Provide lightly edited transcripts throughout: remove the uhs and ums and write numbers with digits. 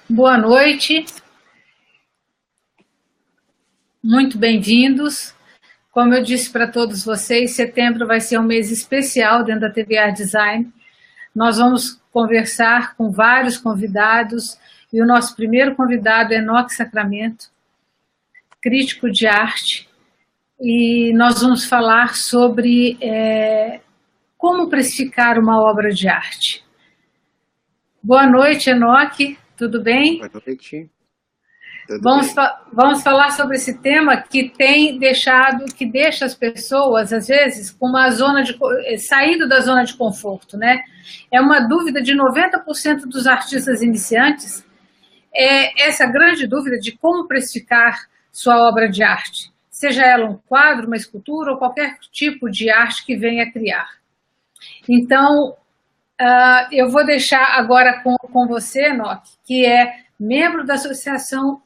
Boa noite, muito bem-vindos. Como eu disse para todos vocês, setembro vai ser um mês especial dentro da TV Art Design. Nós vamos conversar com vários convidados e o nosso primeiro convidado é Enoque Sacramento, crítico de arte, e nós vamos falar sobre como precificar uma obra de arte. Boa noite, Enoque, tudo bem? Boa noite. Vamos falar sobre esse tema que que deixa as pessoas, às vezes, com uma saído da zona de conforto, né? É uma dúvida de 90% dos artistas iniciantes, é essa grande dúvida de como precificar sua obra de arte, seja ela um quadro, uma escultura ou qualquer tipo de arte que venha criar. Então, eu vou deixar agora com você, Enoque, que é membro da Associação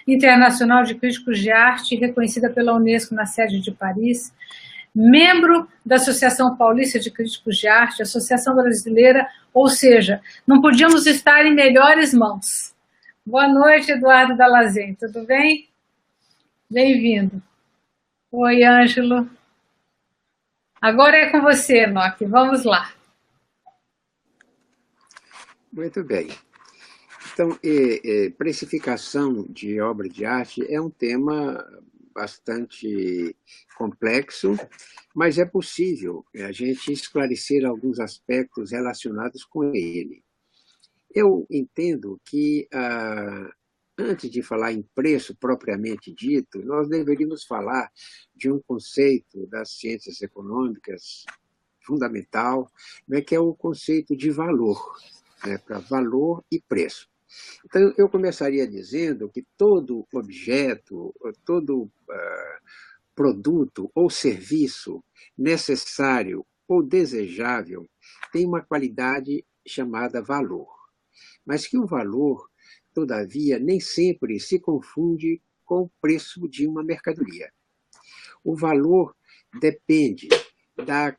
Internacional de Críticos de Arte, reconhecida pela Unesco na sede de Paris, membro da Associação Paulista de Críticos de Arte, Associação Brasileira, ou seja, não podíamos estar em melhores mãos. Boa noite, Eduardo Dalazen, tudo bem? Bem-vindo. Oi, Ângelo. Agora é com você, Enoque, vamos lá. Muito bem. Então, precificação de obra de arte é um tema bastante complexo, mas é possível a gente esclarecer alguns aspectos relacionados com ele. Eu entendo que, antes de falar em preço propriamente dito, nós deveríamos falar de um conceito das ciências econômicas fundamental, né, que é o conceito de valor, né, para valor e preço. Então, eu começaria dizendo que todo objeto, todo produto ou serviço necessário ou desejável tem uma qualidade chamada valor, mas que o valor, todavia, nem sempre se confunde com o preço de uma mercadoria. O valor depende da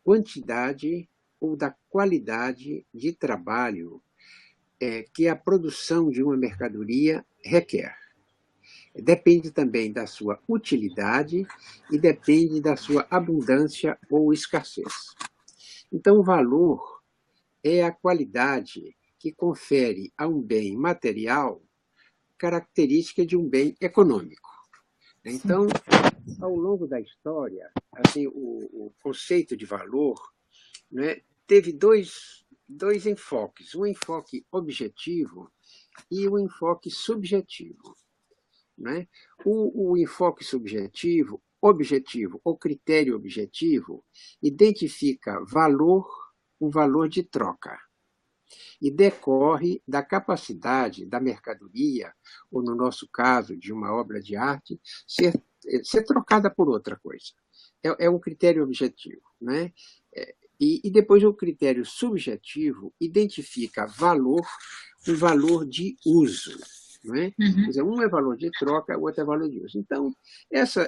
quantidade ou da qualidade de trabalho que a produção de uma mercadoria requer. Depende também da sua utilidade e depende da sua abundância ou escassez. Então, o valor é a qualidade que confere a um bem material característica de um bem econômico. Então, ao longo da história, assim, o conceito de valor, né, teve dois enfoques, um enfoque objetivo e um enfoque subjetivo. Né? O enfoque subjetivo, objetivo ou critério objetivo, identifica um valor de troca, e decorre da capacidade da mercadoria, ou no nosso caso, de uma obra de arte, ser trocada por outra coisa. É um critério objetivo. Né? E depois o critério subjetivo identifica um valor de uso. Não é? Quer dizer, um é valor de troca, o outro é valor de uso. Então,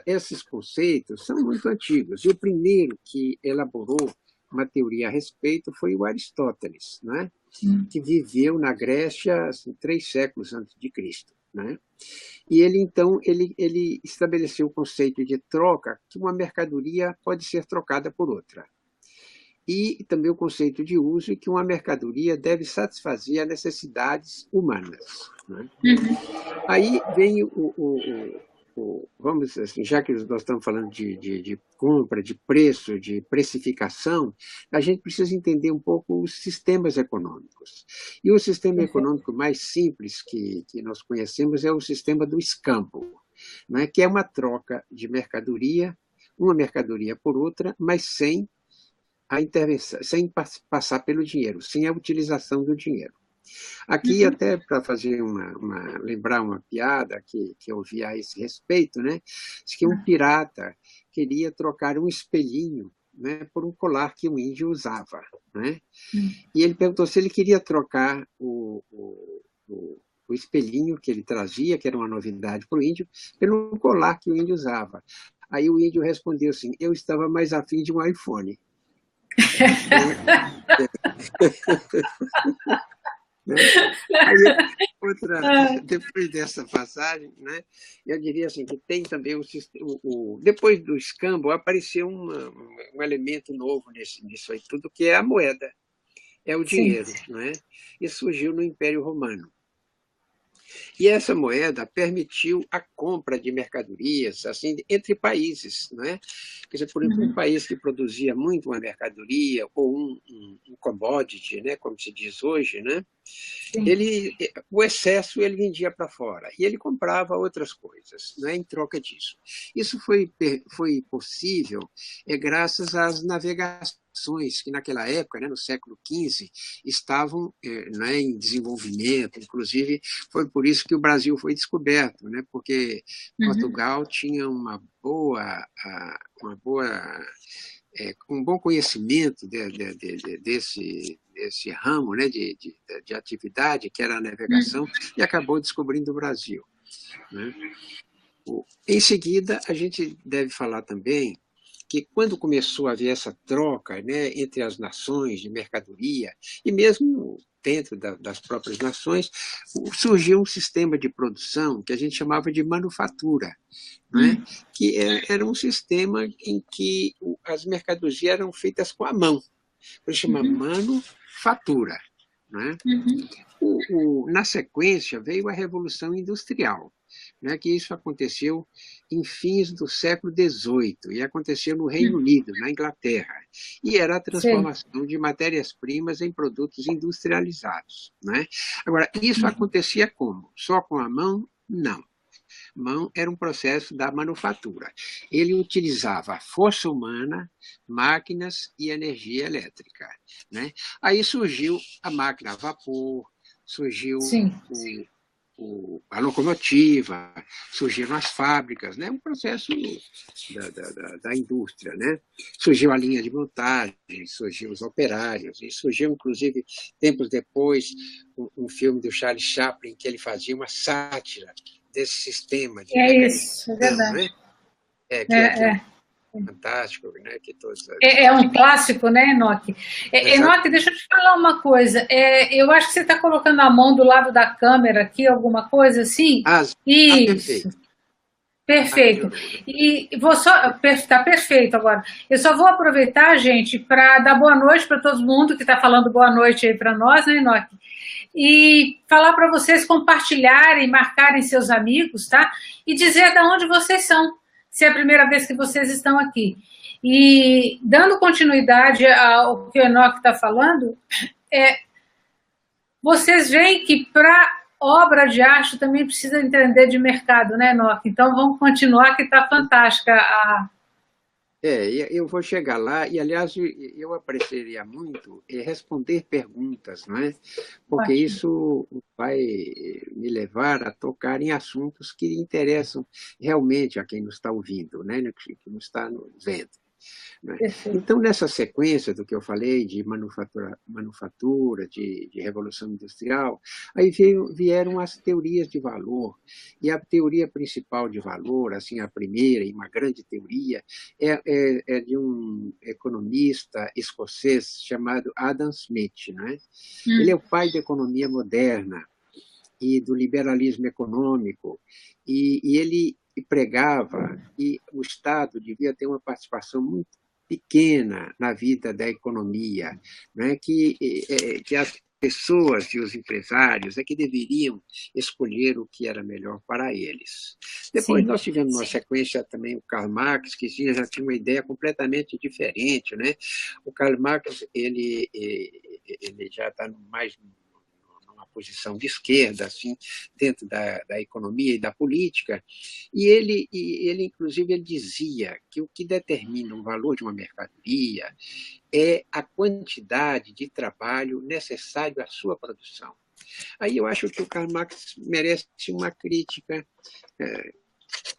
esses conceitos são muito antigos. E o primeiro que elaborou uma teoria a respeito foi o Aristóteles, né? Que viveu na Grécia assim, 3 séculos antes de Cristo. Né? E ele, então, ele estabeleceu o conceito de troca, que uma mercadoria pode ser trocada por outra. E também o conceito de uso, que uma mercadoria deve satisfazer as necessidades humanas. Né? Aí vem vamos assim, já que nós estamos falando de compra, de preço, de precificação, a gente precisa entender um pouco os sistemas econômicos. E o sistema econômico mais simples que nós conhecemos é o sistema do escambo, né? Que é uma troca de mercadoria, uma mercadoria por outra, mas sem a intervenção, sem passar pelo dinheiro, sem a utilização do dinheiro. Aqui, até para fazer lembrar uma piada que eu vi a esse respeito, né? Diz que um pirata queria trocar um espelhinho, né, por um colar que um índio usava. Né? E ele perguntou se ele queria trocar o espelhinho que ele trazia, que era uma novidade para o índio, pelo colar que o índio usava. Aí o índio respondeu assim: eu estava mais afim de um iPhone. né? Aí, outra, depois dessa passagem, né, eu diria assim, que tem também depois do escambo, apareceu um elemento novo nisso aí tudo, que é a moeda, é o Sim. dinheiro, não é? E surgiu no Império Romano. E essa moeda permitiu a compra de mercadorias assim, entre países. Não é? Quer dizer, por exemplo, um país que produzia muito uma mercadoria ou um commodity, né, como se diz hoje, né, o excesso ele vendia para fora e ele comprava outras coisas, né, em troca disso. Isso foi possível graças às navegações que naquela época, né, no século XV, estavam né, em desenvolvimento. Inclusive, foi por isso que o Brasil foi descoberto, né, porque Portugal tinha um bom conhecimento desse ramo, né, de atividade, que era a navegação, e acabou descobrindo o Brasil. Né? Em seguida, a gente deve falar também que quando começou a haver essa troca, né, entre as nações de mercadoria, e mesmo dentro das próprias nações, surgiu um sistema de produção que a gente chamava de manufatura, né, que era um sistema em que as mercadorias eram feitas com a mão, por isso chama manufatura. Né? Na sequência, veio a Revolução Industrial, né, que isso aconteceu em fins do século XVIII, e aconteceu no Reino Unido, na Inglaterra, e era a transformação de matérias-primas em produtos industrializados. Né? Agora, isso acontecia como? Só com a mão? Não. Mão era um processo da manufatura. Ele utilizava a força humana, máquinas e energia elétrica. Né? Aí surgiu a máquina a vapor, surgiu a locomotiva, surgiram as fábricas, né? Um processo da indústria. Né? Surgiu a linha de montagem, surgiu os operários, e surgiu, inclusive, tempos depois, um filme do Charles Chaplin, que ele fazia uma sátira desse sistema de Isso, é verdade. Né? Que é fantástico, né? Que todos... É um clássico, né, Enoque? Enoque, deixa eu te falar uma coisa. Eu acho que você está colocando a mão do lado da câmera aqui, alguma coisa assim? Isso. Perfeito. E está perfeito agora. Eu só vou aproveitar, gente, para dar boa noite para todo mundo que está falando boa noite aí para nós, né, Enoque? E falar para vocês compartilharem, marcarem seus amigos, tá? E dizer de onde vocês são, se é a primeira vez que vocês estão aqui. E dando continuidade ao que o Enoque está falando, vocês veem que para obra de arte também precisa entender de mercado, né, Enoque? Então vamos continuar, que está fantástica a... Eu vou chegar lá, e aliás, eu apreciaria muito responder perguntas, não é? Porque isso vai me levar a tocar em assuntos que interessam realmente a quem nos está ouvindo, né? Que nos está vendo. Né? Então, nessa sequência do que eu falei de manufatura de revolução industrial, aí vieram as teorias de valor, e a teoria principal de valor, assim, a primeira e uma grande teoria, é de um economista escocês chamado Adam Smith. Né? Ele é o pai da economia moderna e do liberalismo econômico, e ele pregava que o Estado devia ter uma participação muito pequena na vida da economia, né? que as pessoas e os empresários é que deveriam escolher o que era melhor para eles. Depois nós tivemos uma sequência também o Karl Marx, que já tinha uma ideia completamente diferente. Né? O Karl Marx ele já está mais numa posição de esquerda, assim, dentro da economia e da política, e ele inclusive, ele dizia que o que determina o valor de uma mercadoria é a quantidade de trabalho necessário à sua produção. Aí eu acho que o Karl Marx merece uma crítica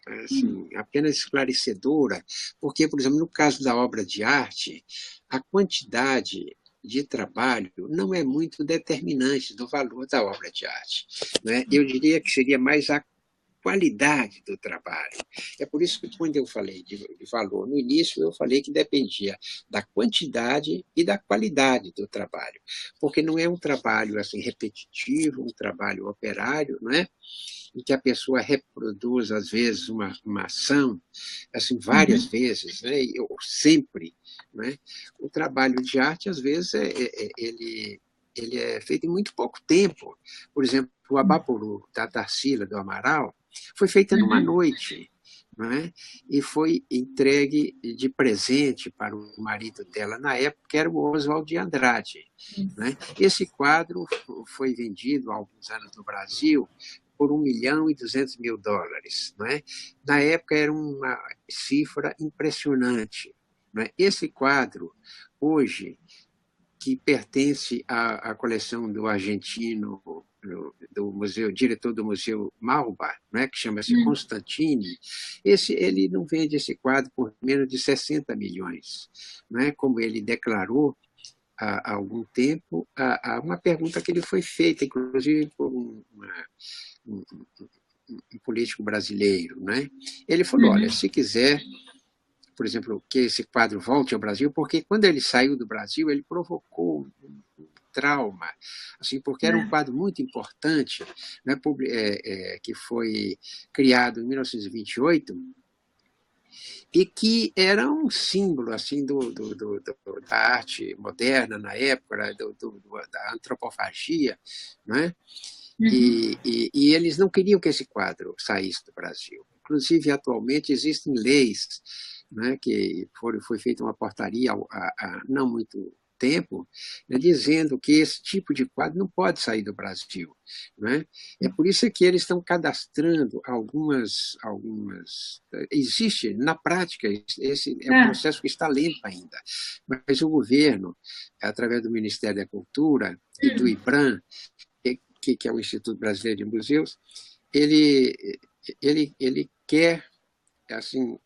assim, apenas esclarecedora, porque, por exemplo, no caso da obra de arte, a quantidade de trabalho não é muito determinante do valor da obra de arte. Né? Eu diria que seria mais a qualidade do trabalho. É por isso que, quando eu falei de valor no início, eu falei que dependia da quantidade e da qualidade do trabalho, porque não é um trabalho assim repetitivo, um trabalho operário, não é? Em que a pessoa reproduz, às vezes, uma ação assim, várias vezes, né? Ou sempre. Né? O trabalho de arte, às vezes, ele é feito em muito pouco tempo. Por exemplo, o Abapuru, da Tarsila do Amaral, foi feita numa noite. Né? E foi entregue de presente para o marido dela na época, que era o Oswald de Andrade. Né? Esse quadro foi vendido há alguns anos no Brasil por US$ 1.200.000. Né? Na época era uma cifra impressionante. Né? Esse quadro, hoje, que pertence à coleção do argentino, do museu, diretor do Museu Malba, né, que chama-se Constantini, ele não vende esse quadro por menos de 60 milhões. Né, como ele declarou há algum tempo, há uma pergunta que ele foi feita, inclusive por um político brasileiro. Né? Ele falou, olha, se quiser, por exemplo, que esse quadro volte ao Brasil, porque quando ele saiu do Brasil, ele provocou um trauma, assim, porque era um quadro muito importante, né, que foi criado em 1928 e que era um símbolo assim da arte moderna na época, da antropofagia, né? E eles não queriam que esse quadro saísse do Brasil. Inclusive, atualmente, existem leis, né, que foi feita uma portaria há não muito tempo, né, dizendo que esse tipo de quadro não pode sair do Brasil. Né? É por isso que eles estão cadastrando algumas. Existe, na prática, esse é um processo que está lento ainda, mas o governo, através do Ministério da Cultura e do IBRAM, que é o Instituto Brasileiro de Museus, ele quer assim,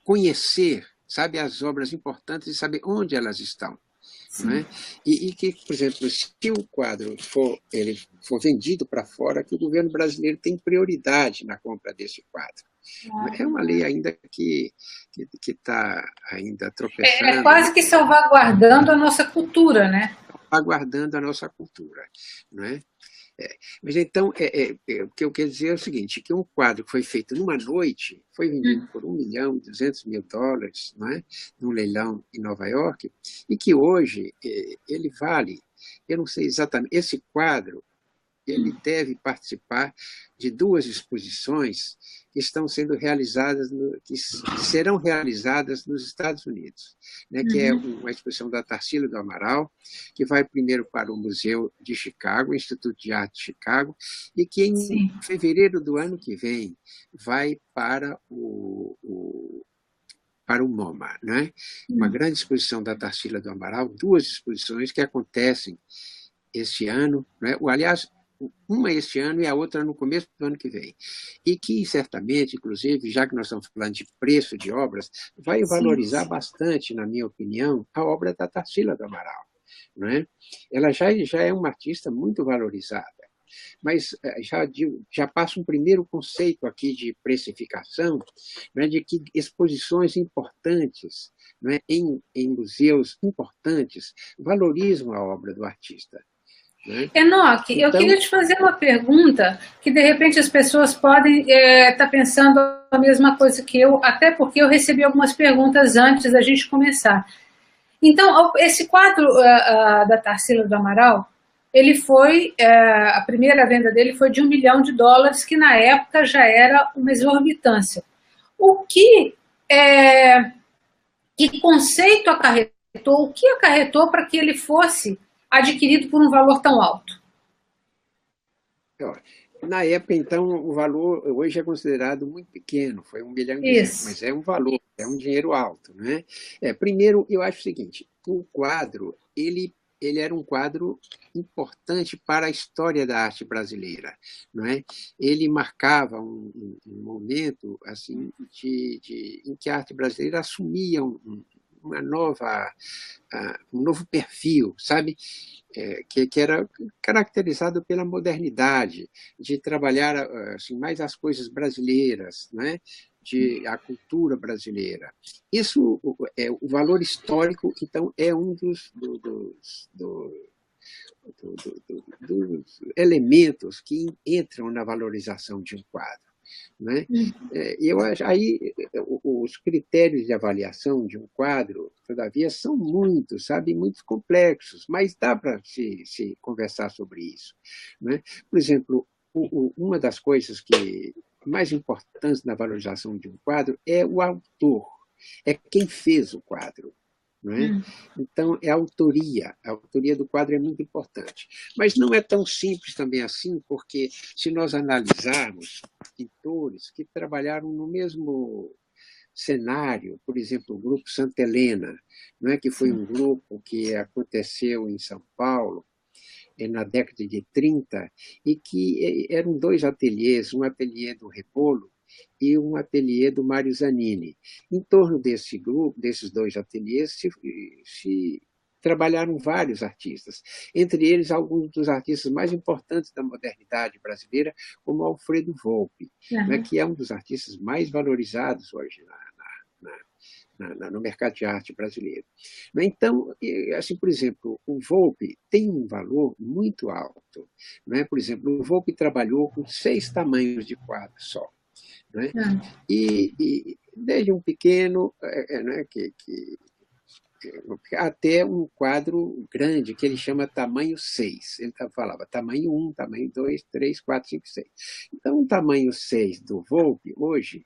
conhecer, sabe, as obras importantes e saber onde elas estão. Não é? E que, por exemplo, se o quadro ele for vendido para fora, que o governo brasileiro tem prioridade na compra desse quadro. É uma lei ainda que está ainda tropeçando. É quase que salvaguardando a nossa cultura, né? Salvaguardando a nossa cultura. Não é? Mas então, o que eu quero dizer é o seguinte, que um quadro que foi feito numa noite, foi vendido por US$ 1.200.000, não é? Num leilão em Nova York, e que hoje ele vale, eu não sei exatamente, esse quadro, ele deve participar de 2 exposições que estão sendo realizadas, que serão realizadas nos Estados Unidos, né, que é uma exposição da Tarsila do Amaral, que vai primeiro para o Museu de Chicago, o Instituto de Arte de Chicago, e que em fevereiro do ano que vem vai para o MoMA, né? Uma grande exposição da Tarsila do Amaral, 2 exposições que acontecem este ano, né? Aliás, uma este ano e a outra no começo do ano que vem. E que, certamente, inclusive, já que nós estamos falando de preço de obras, vai valorizar bastante, na minha opinião, a obra da Tarsila do Amaral. Não é? Ela já é uma artista muito valorizada. Mas já passa um primeiro conceito aqui de precificação, né, de que exposições importantes, né, em museus importantes valorizam a obra do artista. Enoque, eu queria te fazer uma pergunta que, de repente, as pessoas podem estar pensando a mesma coisa que eu, até porque eu recebi algumas perguntas antes da gente começar. Então, esse quadro da Tarsila do Amaral, ele foi, a primeira venda dele foi de US$ 1 milhão, que na época já era uma exorbitância. Que conceito acarretou, o que acarretou para que ele fosse adquirido por um valor tão alto? Na época, então, o valor hoje é considerado muito pequeno, foi 1.200.000, mas é um valor, é um dinheiro alto. Né? Primeiro, eu acho o seguinte, o quadro, ele era um quadro importante para a história da arte brasileira. Não é? Ele marcava um momento assim, em que a arte brasileira assumia um novo perfil, sabe? Que era caracterizado pela modernidade, de trabalhar assim, mais as coisas brasileiras, né? De a cultura brasileira. Isso, o valor histórico, então, é um dos elementos que entram na valorização de um quadro. Né? Eu acho, aí, os critérios de avaliação de um quadro, todavia, são muitos, sabe, muito complexos, mas dá para se conversar sobre isso. Né? Por exemplo, uma das coisas que mais importantes na valorização de um quadro é o autor, é quem fez o quadro. Não é? Então, a autoria do quadro é muito importante. Mas não é tão simples também assim, porque se nós analisarmos pintores que trabalharam no mesmo cenário, por exemplo, o grupo Santa Helena, não é, que foi um grupo que aconteceu em São Paulo na década de 30, e que eram dois ateliês, um ateliê do Repolo e um ateliê do Mário Zanini. Em torno desse grupo, desses dois ateliês, se trabalharam vários artistas, entre eles alguns dos artistas mais importantes da modernidade brasileira, como Alfredo Volpi, né, que é um dos artistas mais valorizados hoje no mercado de arte brasileiro. Então, assim, por exemplo, o Volpi tem um valor muito alto. Né? Por exemplo, o Volpi trabalhou com 6 tamanhos de quadro só. Né? E desde um pequeno, né, até um quadro grande, que ele chama tamanho 6. Ele falava tamanho 1, tamanho 2, 3, 4, 5, 6. Então, o tamanho 6 do Volpi, hoje,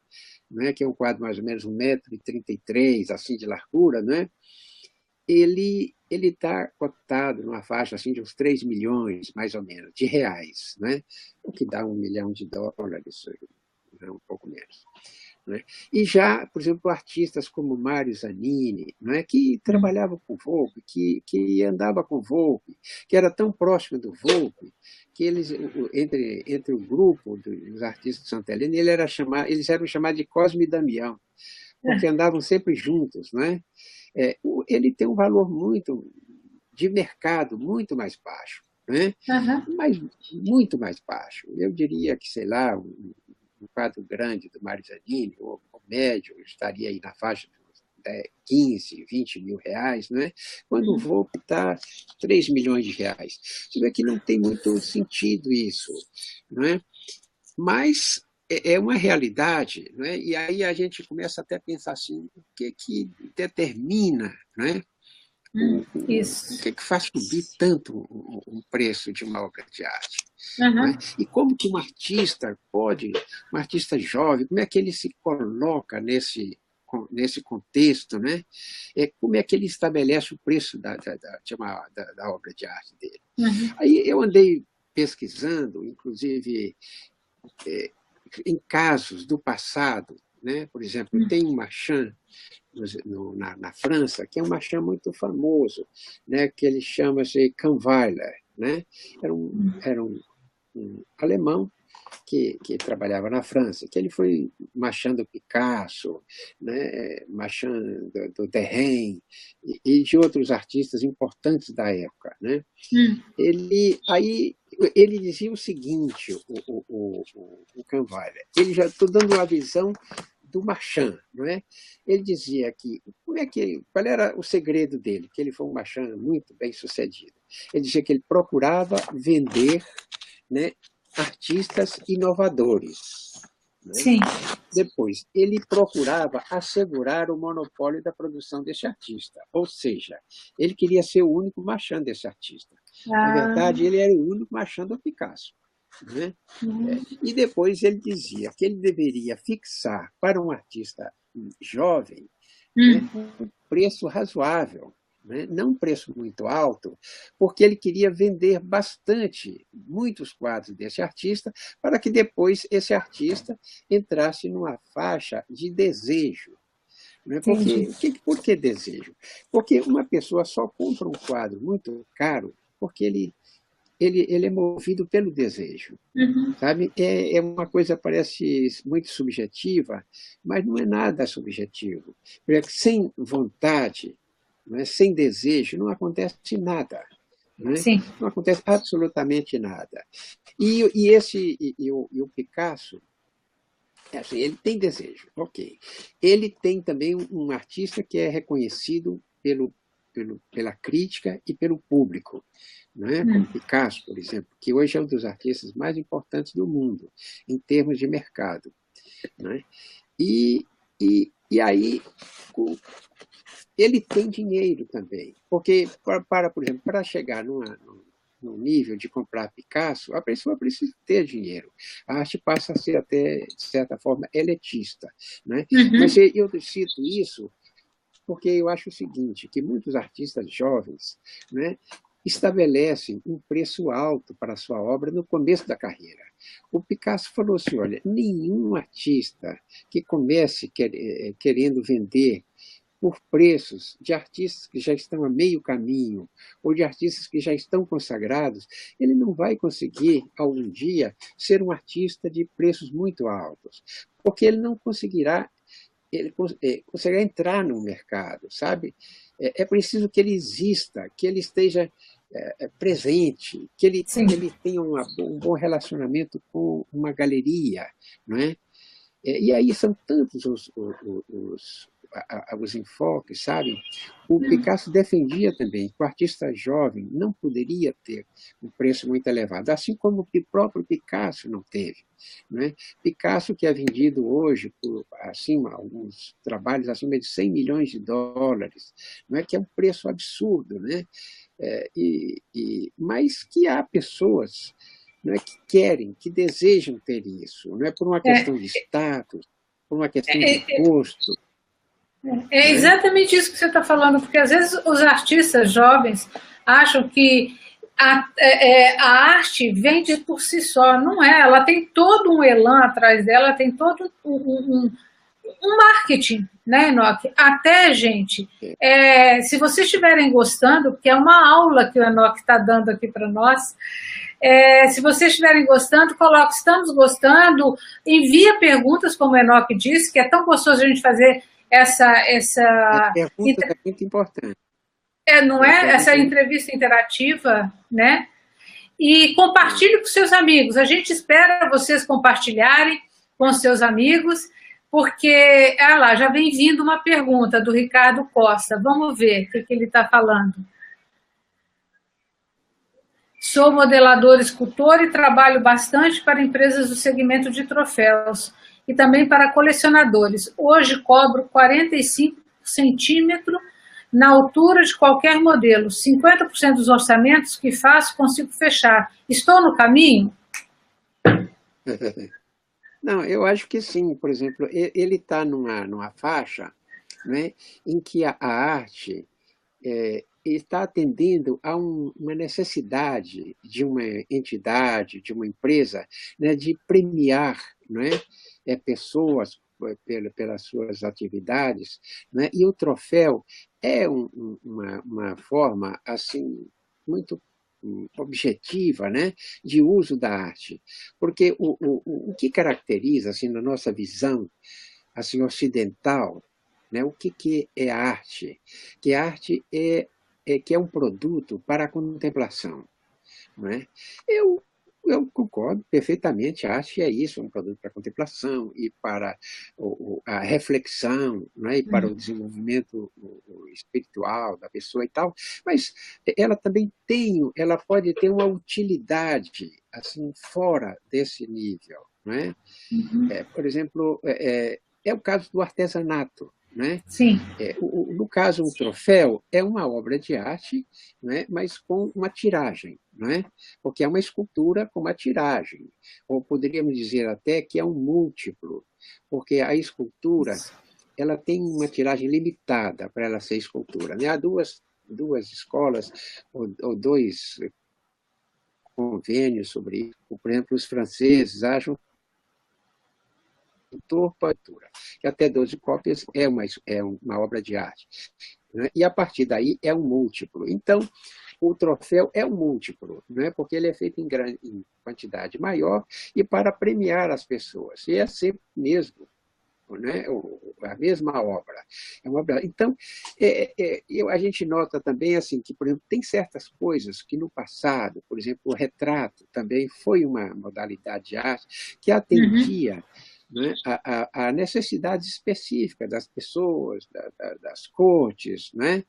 né, que é um quadro mais ou menos 1,33 m, assim, de largura, né, ele está cotado numa faixa assim, de uns 3 milhões, mais ou menos, de reais, né, o que dá $1 milhão, um pouco menos. Né? E já, por exemplo, artistas como Mário Zanini, né, que trabalhava com Volpi, que andava com Volpi, que era tão próximo do Volpi, que eles, entre o grupo dos artistas de Santa Helena, eles eram chamados de Cosme e Damião, porque andavam sempre juntos. Né? Ele tem um valor muito de mercado muito mais baixo, né? Mas muito mais baixo. Eu diria que, sei lá, um quadro grande do Mário Zanini, ou médio, estaria aí na faixa de 15, 20 mil reais, né? Quando o Volpi está 3 milhões de reais. Você vê que não tem muito sentido isso. Né? Mas é uma realidade, né? E aí a gente começa até a pensar assim, o que determina, né? Isso. O que faz subir tanto o preço de uma obra de arte? Né? E como que um artista jovem, como é que ele se coloca nesse contexto? Né? Como é que ele estabelece o preço da obra de arte dele? Aí eu andei pesquisando, inclusive, em casos do passado. Né? Por exemplo, tem um Marchand na França, que é um Marchand muito famoso, né? Que ele chama-se Kahnweiler. Né? Era um alemão que trabalhava na França, que ele foi Marchand do Picasso, né? Marchand do Derrien e de outros artistas importantes da época. Né? Ele dizia o seguinte, o Kahnweiler, ele já estou dando uma visão do Marchand, não é? Ele dizia que qual era o segredo dele, que ele foi um Marchand muito bem sucedido. Ele dizia que ele procurava vender, né, artistas inovadores. Né? Sim. Depois, ele procurava assegurar o monopólio da produção desse artista, ou seja, ele queria ser o único Marchand desse artista. Na verdade, ele era o único Marchand do Picasso. Né? E depois ele dizia que ele deveria fixar para um artista jovem, né, um preço razoável, né, não um preço muito alto, porque ele queria vender muitos quadros desse artista, para que depois esse artista entrasse numa faixa de desejo. Né? Por que desejo? Porque uma pessoa só compra um quadro muito caro porque ele ele é movido pelo desejo. Sabe? É uma coisa, parece muito subjetiva, mas não é nada subjetivo. Porque sem vontade, não é? Sem desejo, não acontece nada. Não é? Sim. Não acontece absolutamente nada. E o Picasso, assim, ele tem desejo, ok. Ele tem também um artista que é reconhecido pela crítica e pelo público, não é? Como Picasso, por exemplo, que hoje é um dos artistas mais importantes do mundo, em termos de mercado. Não é? E aí, ele tem dinheiro também, porque, por exemplo, para chegar no nível de comprar Picasso, a pessoa precisa ter dinheiro. A arte passa a ser até, de certa forma, elitista. Né? Mas eu cito isso porque eu acho o seguinte, que muitos artistas jovens, né, estabelecem um preço alto para a sua obra no começo da carreira. O Picasso falou assim, olha, nenhum artista que comece querendo vender por preços de artistas que já estão a meio caminho, ou de artistas que já estão consagrados, ele não vai conseguir, algum dia, ser um artista de preços muito altos, porque ele não conseguirá entrar no mercado, sabe? É preciso que ele exista, que ele esteja presente, que ele tenha um bom relacionamento com uma galeria, não é? E aí são tantos os enfoques, sabe? O Picasso defendia também que o artista jovem não poderia ter um preço muito elevado, assim como o próprio Picasso não teve. Né? Picasso, que é vendido hoje por alguns trabalhos acima de 100 milhões de dólares, não é que é um preço absurdo, né? Mas que há pessoas, não é, que querem, que desejam ter isso, não é por uma questão de status, por uma questão de gosto. É exatamente isso que você está falando, porque às vezes os artistas jovens acham que a arte vende por si só, não é? Ela tem todo um elan atrás dela, tem todo um marketing, né, Enoque? Até, gente, se vocês estiverem gostando, porque é uma aula que o Enoque está dando aqui para nós, se vocês estiverem gostando, coloque estamos gostando, envia perguntas, como o Enoque disse, que é tão gostoso a gente fazer A pergunta é muito importante. Não é? Essa entrevista interativa, né? E compartilhe com seus amigos. A gente espera vocês compartilharem com seus amigos, porque, lá, já vem vindo uma pergunta do Ricardo Costa. Vamos ver o que ele está falando. Sou modelador, escultor e trabalho bastante para empresas do segmento de troféus e também para colecionadores. Hoje cobro 45 centímetros na altura de qualquer modelo. 50% dos orçamentos que faço consigo fechar. Estou no caminho? Não, eu acho que sim. Por exemplo, ele está numa faixa, né, em que a arte está atendendo a uma necessidade de uma entidade, de uma empresa, né, de premiar, né, pessoas pelas suas atividades, né, e o troféu é uma forma assim muito objetiva, né, de uso da arte, porque o que caracteriza, assim, na nossa visão assim ocidental, né, o que é arte? Que a arte que é um produto para a contemplação, não é? Eu concordo perfeitamente, a arte é isso, é um produto para a contemplação e para a reflexão, não é? E para o desenvolvimento espiritual da pessoa e tal, mas ela pode ter uma utilidade assim fora desse nível, não é? Por exemplo, é o caso do artesanato. Né? Sim. No caso, um troféu é uma obra de arte, né? Mas com uma tiragem, né? Porque é uma escultura com uma tiragem. Ou poderíamos dizer até que é um múltiplo, porque a escultura ela tem uma tiragem limitada para ela ser escultura. Né? Há duas escolas ou dois convênios sobre isso. Por exemplo, os franceses acham pintura, que até 12 cópias é uma obra de arte. Né? E, a partir daí, é um múltiplo. Então, o troféu é um múltiplo, né? Porque ele é feito em quantidade maior e para premiar as pessoas. E é sempre mesmo, né? A mesma obra. Então, a gente nota também assim, que, por exemplo, tem certas coisas que no passado, por exemplo, o retrato também foi uma modalidade de arte que atendia, né, a necessidades específicas das pessoas, das cortes, né,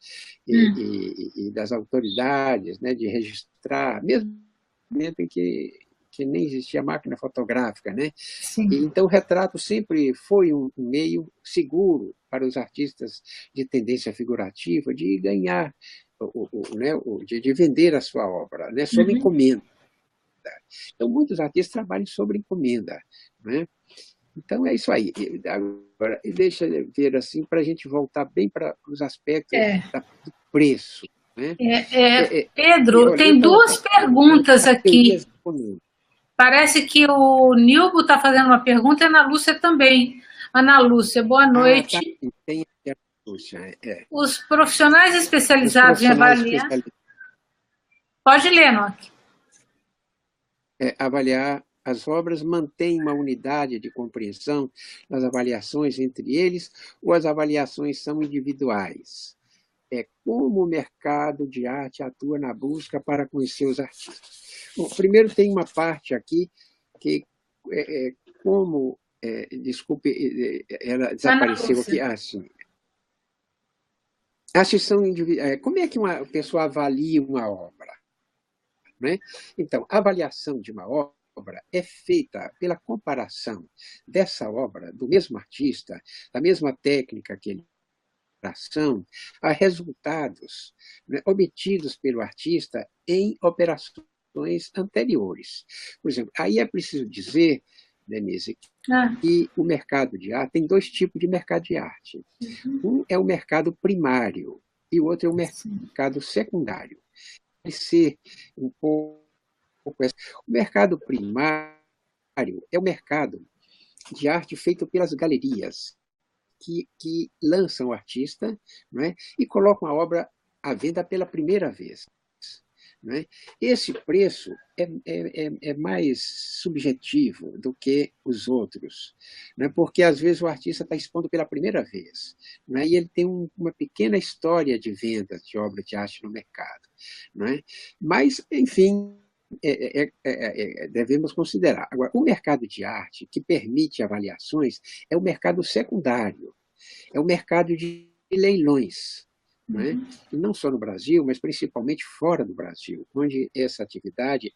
e das autoridades, né, de registrar, mesmo no momento em que nem existia máquina fotográfica, né? Então, o retrato sempre foi um meio seguro para os artistas de tendência figurativa de ganhar, né, de vender a sua obra, né, sob encomenda. Então, muitos artistas trabalham sob encomenda, né? Então, é isso aí. Agora, deixa eu ver assim, para a gente voltar bem para os aspectos do preço. Né? Pedro, tem duas perguntas aqui. Parece que o Nilbo está fazendo uma pergunta e a Ana Lúcia também. Ana Lúcia, boa noite. Tá. Tem a Ana Lúcia, Os profissionais especializados em avaliar... Pode ler, Enoque. Avaliar as obras mantém uma unidade de compreensão nas avaliações entre eles ou as avaliações são individuais? Como o mercado de arte atua na busca para conhecer os artistas? Bom, primeiro tem uma parte aqui que como... desculpe, ela desapareceu aqui. Sim. Como é que uma pessoa avalia uma obra? Né? Então, a avaliação de uma obra é feita pela comparação dessa obra, do mesmo artista, da mesma técnica que ele ação, a resultados, né, obtidos pelo artista em operações anteriores. Por exemplo, aí é preciso dizer, Denise, que o mercado de arte tem dois tipos de mercado de arte. Um é o mercado primário e o outro é o mercado secundário. Vai ser um pouco... O mercado primário é o mercado de arte feito pelas galerias, que lançam o artista, né, e colocam a obra à venda pela primeira vez. Né? Esse preço é mais subjetivo do que os outros, né? Porque às vezes o artista está expondo pela primeira vez, né? E ele tem uma pequena história de vendas de obra de arte no mercado. Né? Mas, enfim, devemos considerar. Agora, o mercado de arte que permite avaliações é o mercado secundário, é o mercado de leilões. Né? E não só no Brasil, mas principalmente fora do Brasil, onde essa atividade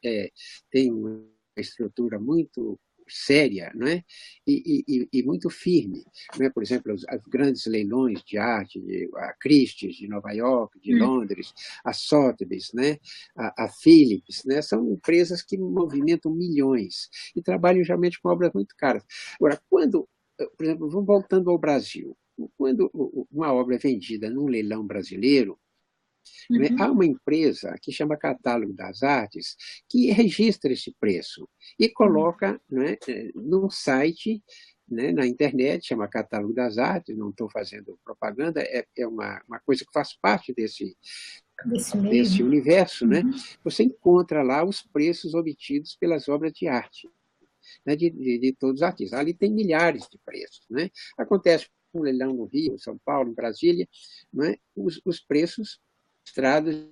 tem uma estrutura muito séria, né? e muito firme. Né? Por exemplo, os grandes leilões de arte, a Christie's de Nova York, de Londres, a Sotheby's, né? a Philips, né? São empresas que movimentam milhões e trabalham geralmente com obras muito caras. Agora, quando, por exemplo, vamos voltando ao Brasil, quando uma obra é vendida num leilão brasileiro, né, há uma empresa que chama Catálogo das Artes que registra esse preço e coloca, né, num site, né, na internet, chama Catálogo das Artes, não estou fazendo propaganda, é uma coisa que faz parte desse universo. Né? Você encontra lá os preços obtidos pelas obras de arte, né, de todos os artistas. Ali tem milhares de preços. Né? Acontece um leilão no Rio, São Paulo, em Brasília, né? Os preços registrados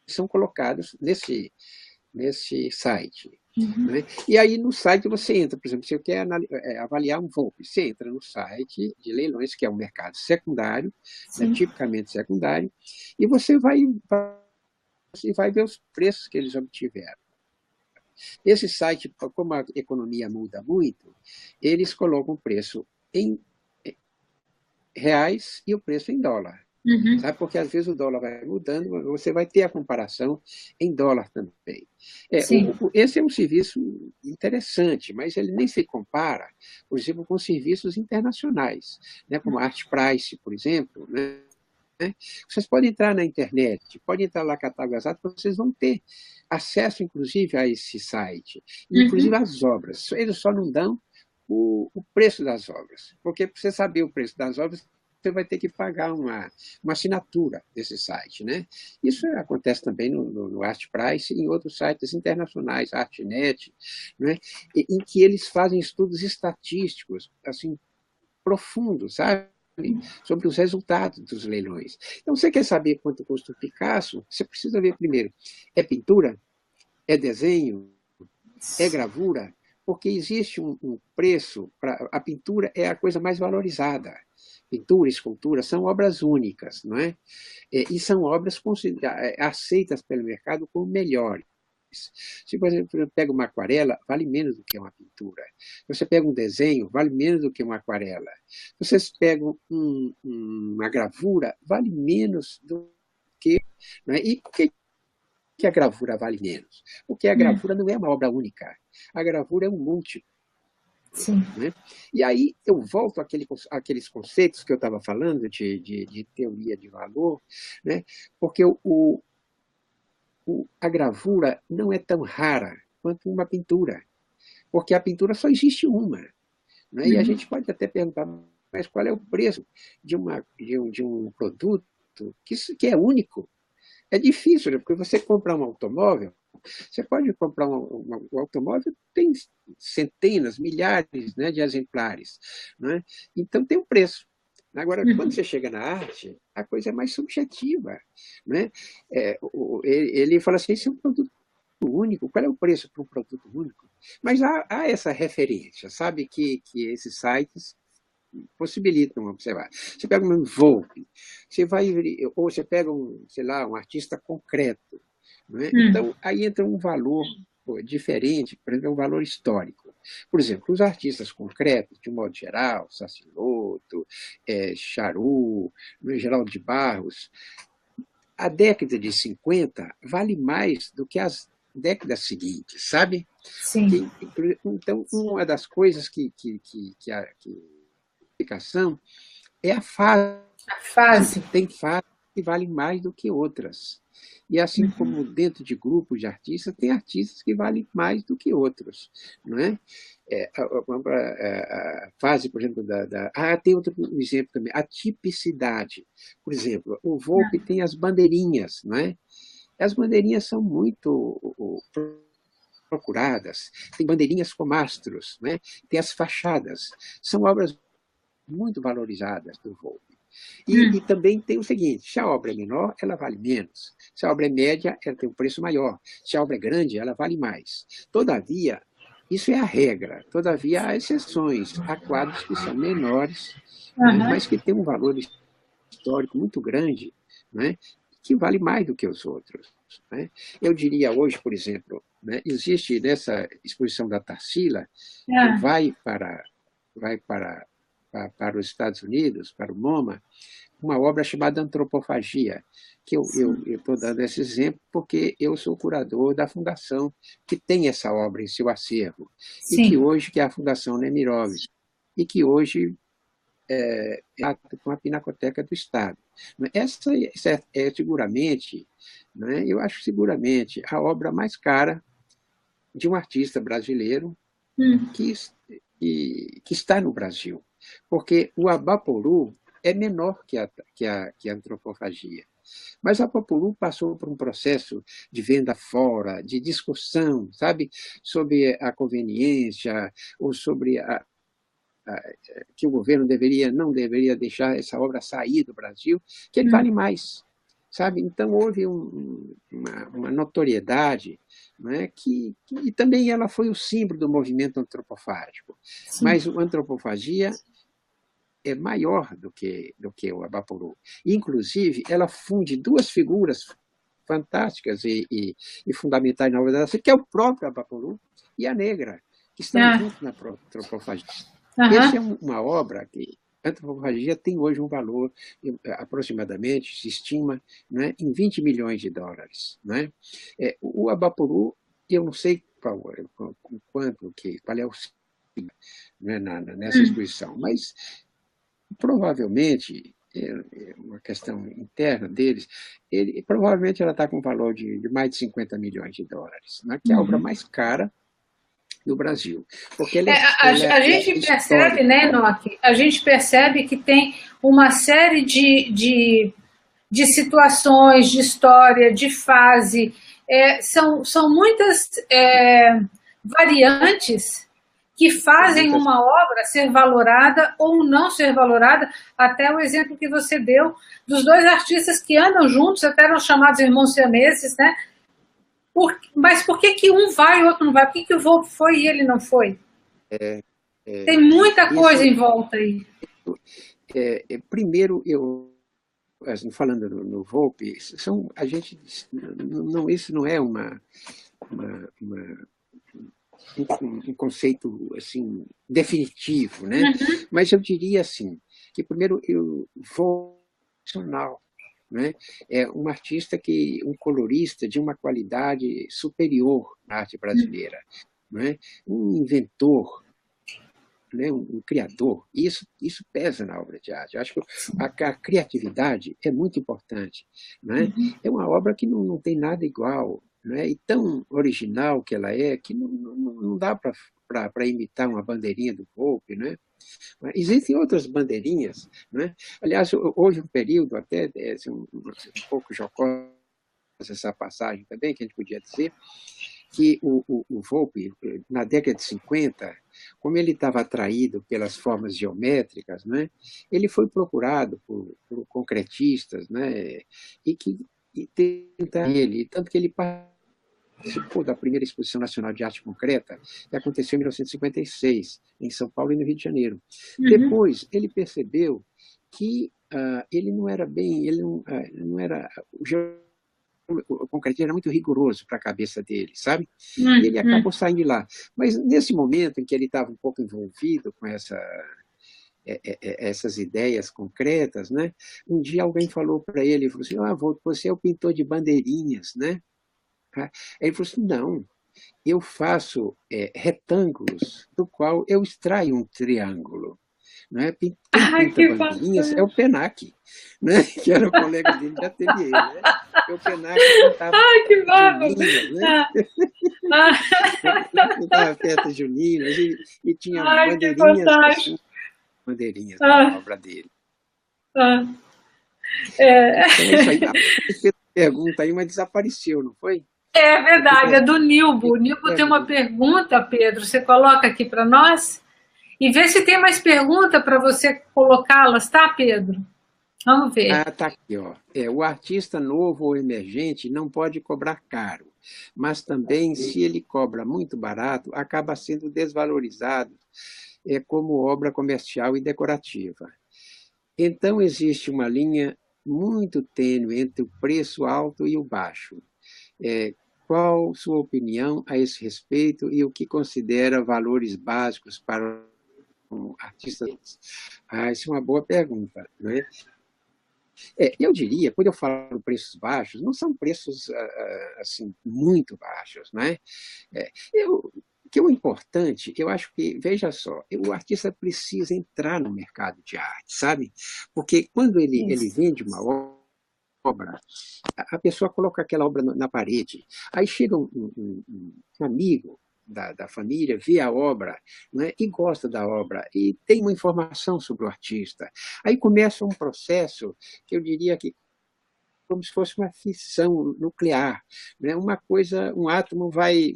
são colocados nesse site. Né? E aí no site você entra, por exemplo, se você quer avaliar um voo, você entra no site de leilões, que é um mercado secundário, né, tipicamente secundário, e você vai ver os preços que eles obtiveram. Esse site, como a economia muda muito, eles colocam o preço em reais e o preço em dólar. Sabe? Porque às vezes o dólar vai mudando, você vai ter a comparação em dólar também. Esse é um serviço interessante, mas ele nem se compara, por exemplo, com serviços internacionais, né? Como a ArtPrice, por exemplo. Né? Vocês podem entrar na internet, podem entrar lá Catálogo das Artes, vocês vão ter acesso, inclusive, a esse site, inclusive às obras. Eles só não dão o preço das obras, porque para você saber o preço das obras, você vai ter que pagar uma assinatura desse site, né? Isso acontece também no ArtPrice e em outros sites internacionais, ArtNet, né? Em que eles fazem estudos estatísticos assim profundos, sabe? Sobre os resultados dos leilões. Então, você quer saber quanto custa o Picasso? Você precisa ver primeiro, é pintura? É desenho? É gravura? Porque existe um preço, a pintura é a coisa mais valorizada. Pintura, escultura são obras únicas, não é? E são obras aceitas pelo mercado como melhores. Se, por exemplo, você pega uma aquarela, vale menos do que uma pintura. Se você pega um desenho, vale menos do que uma aquarela. Se você pega uma gravura, vale menos do que... Não é? E por que a gravura vale menos? Porque a gravura não é uma obra única. A gravura é um múltiplo. Sim. Né? E aí eu volto àqueles conceitos que eu estava falando de teoria de valor, né? Porque a gravura não é tão rara quanto uma pintura, porque a pintura só existe uma. Né? E a gente pode até perguntar, mas qual é o preço de um produto que é único? É difícil, né? Porque você comprar um automóvel, você pode comprar um automóvel, tem centenas, milhares, né, de exemplares. Né? Então tem um preço. Agora, quando você chega na arte, a coisa é mais subjetiva. Né? Ele fala assim, esse é um produto único, qual é o preço para um produto único? Mas há essa referência, sabe, que esses sites possibilitam observar. Você pega um Volpe, ou você pega sei lá, um artista concreto. Não é? Então, aí entra um valor diferente, por exemplo, um valor histórico. Por exemplo, os artistas concretos, de um modo geral, Sassiloto, Charu, Geraldo de Barros, a década de 50 vale mais do que as décadas seguintes, sabe? Sim. Então, uma das coisas que a explicação é a fase. A fase. Tem fases que valem mais do que outras. E assim como dentro de grupos de artistas, tem artistas que valem mais do que outros. Não é? A fase, por exemplo, tem outro exemplo também, a tipicidade. Por exemplo, o Volpe tem as bandeirinhas, não é? As bandeirinhas são muito procuradas, tem bandeirinhas com mastros, né? Tem as fachadas, são obras muito valorizadas do Volpe. E também tem o seguinte, se a obra é menor, ela vale menos. Se a obra é média, ela tem um preço maior. Se a obra é grande, ela vale mais. Todavia, isso é a regra. Todavia, há exceções. Há quadros que são menores, né, mas que têm um valor histórico muito grande, né, que vale mais do que os outros. Né? Eu diria hoje, por exemplo, né, existe nessa exposição da Tarsila, que vai para os Estados Unidos, para o MoMA, uma obra chamada Antropofagia, que eu estou dando esse exemplo porque eu sou curador da fundação que tem essa obra em seu acervo, que é a Fundação Nemirovic, e que hoje é com a Pinacoteca do Estado. Essa é seguramente, né, eu acho seguramente, a obra mais cara de um artista brasileiro que está no Brasil. Porque o Abaporu é menor que a antropofagia. Mas a Abaporu passou por um processo de venda fora, de discussão, sabe, sobre a conveniência, ou sobre que o governo não deveria deixar essa obra sair do Brasil, que ele vale mais. Sabe? Então, houve uma notoriedade, né, e também ela foi o símbolo do movimento antropofágico. Mas a antropofagia é maior do que o Abaporu. Inclusive, ela funde duas figuras fantásticas e fundamentais na obra da que é o próprio Abaporu e a negra, que estão juntos na antropofagia. Essa é uma obra que a antropofagia tem hoje um valor, aproximadamente, se estima, né, em 20 milhões de dólares. Né? O Abaporu, eu não sei qual é o né, nessa exposição, mas provavelmente, uma questão interna deles, provavelmente ela está com um valor de mais de 50 milhões de dólares, né, que é a obra mais cara no Brasil. Porque A gente percebe, né, Enoque? A gente percebe que tem uma série de situações, de história, de fase. São muitas variantes que fazem uma obra ser valorada ou não ser valorada, até o exemplo que você deu dos dois artistas que andam juntos, até eram chamados irmãos siameses, né? Mas por que que um vai e o outro não vai? Por que que o Volpe foi e ele não foi? Tem muita coisa em volta aí. Primeiro, assim, falando no Volpe, a gente não, isso não é um conceito assim definitivo, né? Uhum. Mas eu diria assim que primeiro eu vou profissional, né? É um artista um colorista de uma qualidade superior na arte brasileira, né? Um inventor, né, um criador, e isso pesa na obra de arte. Eu acho que a criatividade é muito importante. Né? É uma obra que não tem nada igual, né? E tão original que ela é, que não dá para imitar uma bandeirinha do Volpe. Né? Existem outras bandeirinhas. Né? Aliás, houve um período, até um pouco jocosa essa passagem também, que a gente podia dizer, que o Volpe, na década de 50, como ele estava atraído pelas formas geométricas, né, ele foi procurado por concretistas, né, e tenta ele, tanto que ele participou da primeira Exposição Nacional de Arte Concreta, que aconteceu em 1956, em São Paulo e no Rio de Janeiro. Depois, ele percebeu que ele não era bem, ele não era o concretismo era muito rigoroso para a cabeça dele, sabe? E ele acabou saindo de lá. Mas nesse momento em que ele estava um pouco envolvido com essas ideias concretas, né? Um dia alguém falou para ele, falou assim, você é o pintor de bandeirinhas, né? Aí ele falou assim, não, eu faço retângulos do qual eu extraio um triângulo. Né? Quem pinta bandeirinhas é o Penac, né? Que era o colega dele da ateliê. Né? O Penac pintava juninas, né? Pintava festas juninas e tinha bandeirinhas, assim, bandeirinhas na obra dele. Então, isso aí, a pergunta aí, mas desapareceu, não foi? É verdade, é do Nilbo. O Nilbo tem uma pergunta, Pedro, você coloca aqui para nós? E vê se tem mais pergunta para você colocá-las, tá, Pedro? Vamos ver. Tá aqui, ó. O artista novo ou emergente não pode cobrar caro, mas também, se ele cobra muito barato, acaba sendo desvalorizado como obra comercial e decorativa. Então, existe uma linha muito tênue entre o preço alto e o baixo. Qual sua opinião a esse respeito e o que considera valores básicos para artistas? Essa é uma boa pergunta, né? Eu diria, quando eu falo preços baixos, não são preços assim muito baixos, né? Que o importante, eu acho que, veja só, o artista precisa entrar no mercado de arte, sabe? Porque quando ele vende uma obra, a pessoa coloca aquela obra na parede, aí chega um amigo da família, vê a obra, né, e gosta da obra, e tem uma informação sobre o artista. Aí começa um processo que eu diria que como se fosse uma fissão nuclear, né? Uma coisa, um átomo vai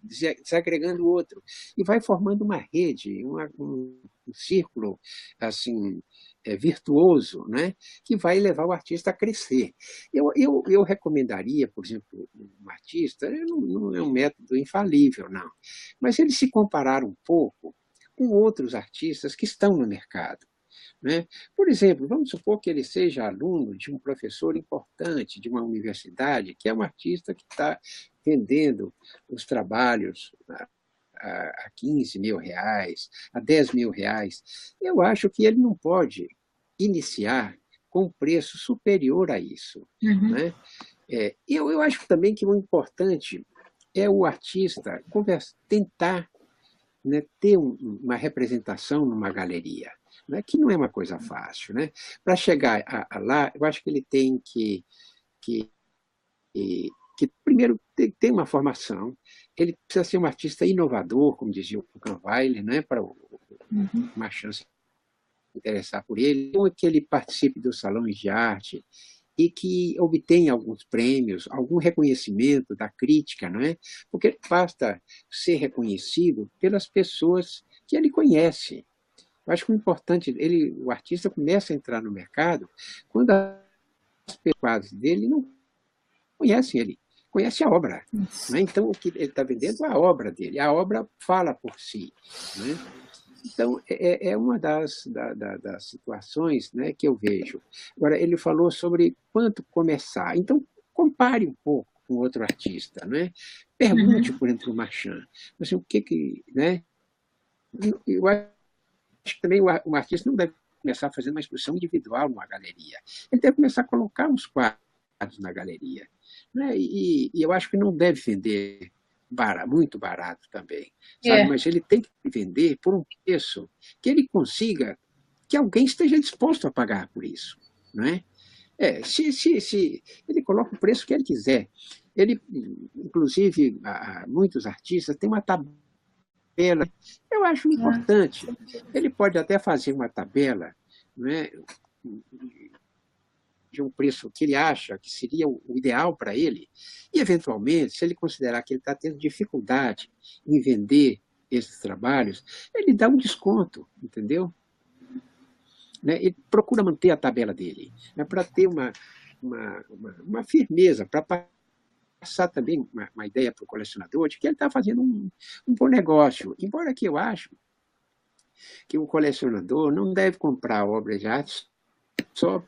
desagregando o outro e vai formando uma rede, um círculo assim virtuoso, né? Que vai levar o artista a crescer. Eu recomendaria, por exemplo, um artista, não é um método infalível, não, mas ele se comparar um pouco com outros artistas que estão no mercado. Né? Por exemplo, vamos supor que ele seja aluno de um professor importante de uma universidade, que é um artista que está vendendo os trabalhos a 15 mil reais, a 10 mil reais. Eu acho que ele não pode iniciar com um preço superior a isso. Né? Eu acho também que o importante é o artista tentar, né, ter uma representação numa galeria, né, que não é uma coisa fácil. Né? Para chegar lá, eu acho que ele tem que que primeiro tem uma formação, ele precisa ser um artista inovador, como dizia o Kahnweiler, né, para uma chance de interessar por ele, ou que ele participe dos salões de arte e que obtenha alguns prêmios, algum reconhecimento da crítica, não é? Porque basta ser reconhecido pelas pessoas que ele conhece. Eu acho que o importante, o artista começa a entrar no mercado quando as pessoas dele não conhecem ele, conhecem a obra. Né? Então, o que ele está vendendo é a obra dele, a obra fala por si. Né? Então, é uma das situações, né, que eu vejo. Agora, ele falou sobre quanto começar. Então, compare um pouco com outro artista. Né? Pergunte, por exemplo, o Marchand. Assim, o que. Né? Eu acho que também o artista não deve começar fazendo uma exposição individual numa galeria. Ele deve começar a colocar uns quadros na galeria. Né? E eu acho que não deve vender muito barato também, sabe? Mas ele tem que vender por um preço que ele consiga que alguém esteja disposto a pagar por isso. Não é? Se ele coloca o preço que ele quiser. Ele, inclusive, muitos artistas têm uma tabela. Eu acho importante. Ele pode até fazer uma tabela, né, de um preço que ele acha que seria o ideal para ele, e, eventualmente, se ele considerar que ele está tendo dificuldade em vender esses trabalhos, ele dá um desconto, entendeu? Né? Ele procura manter a tabela dele, né, para ter uma firmeza, para passar também uma ideia para o colecionador de que ele está fazendo um bom negócio, embora que eu acho que o colecionador não deve comprar obras de arte só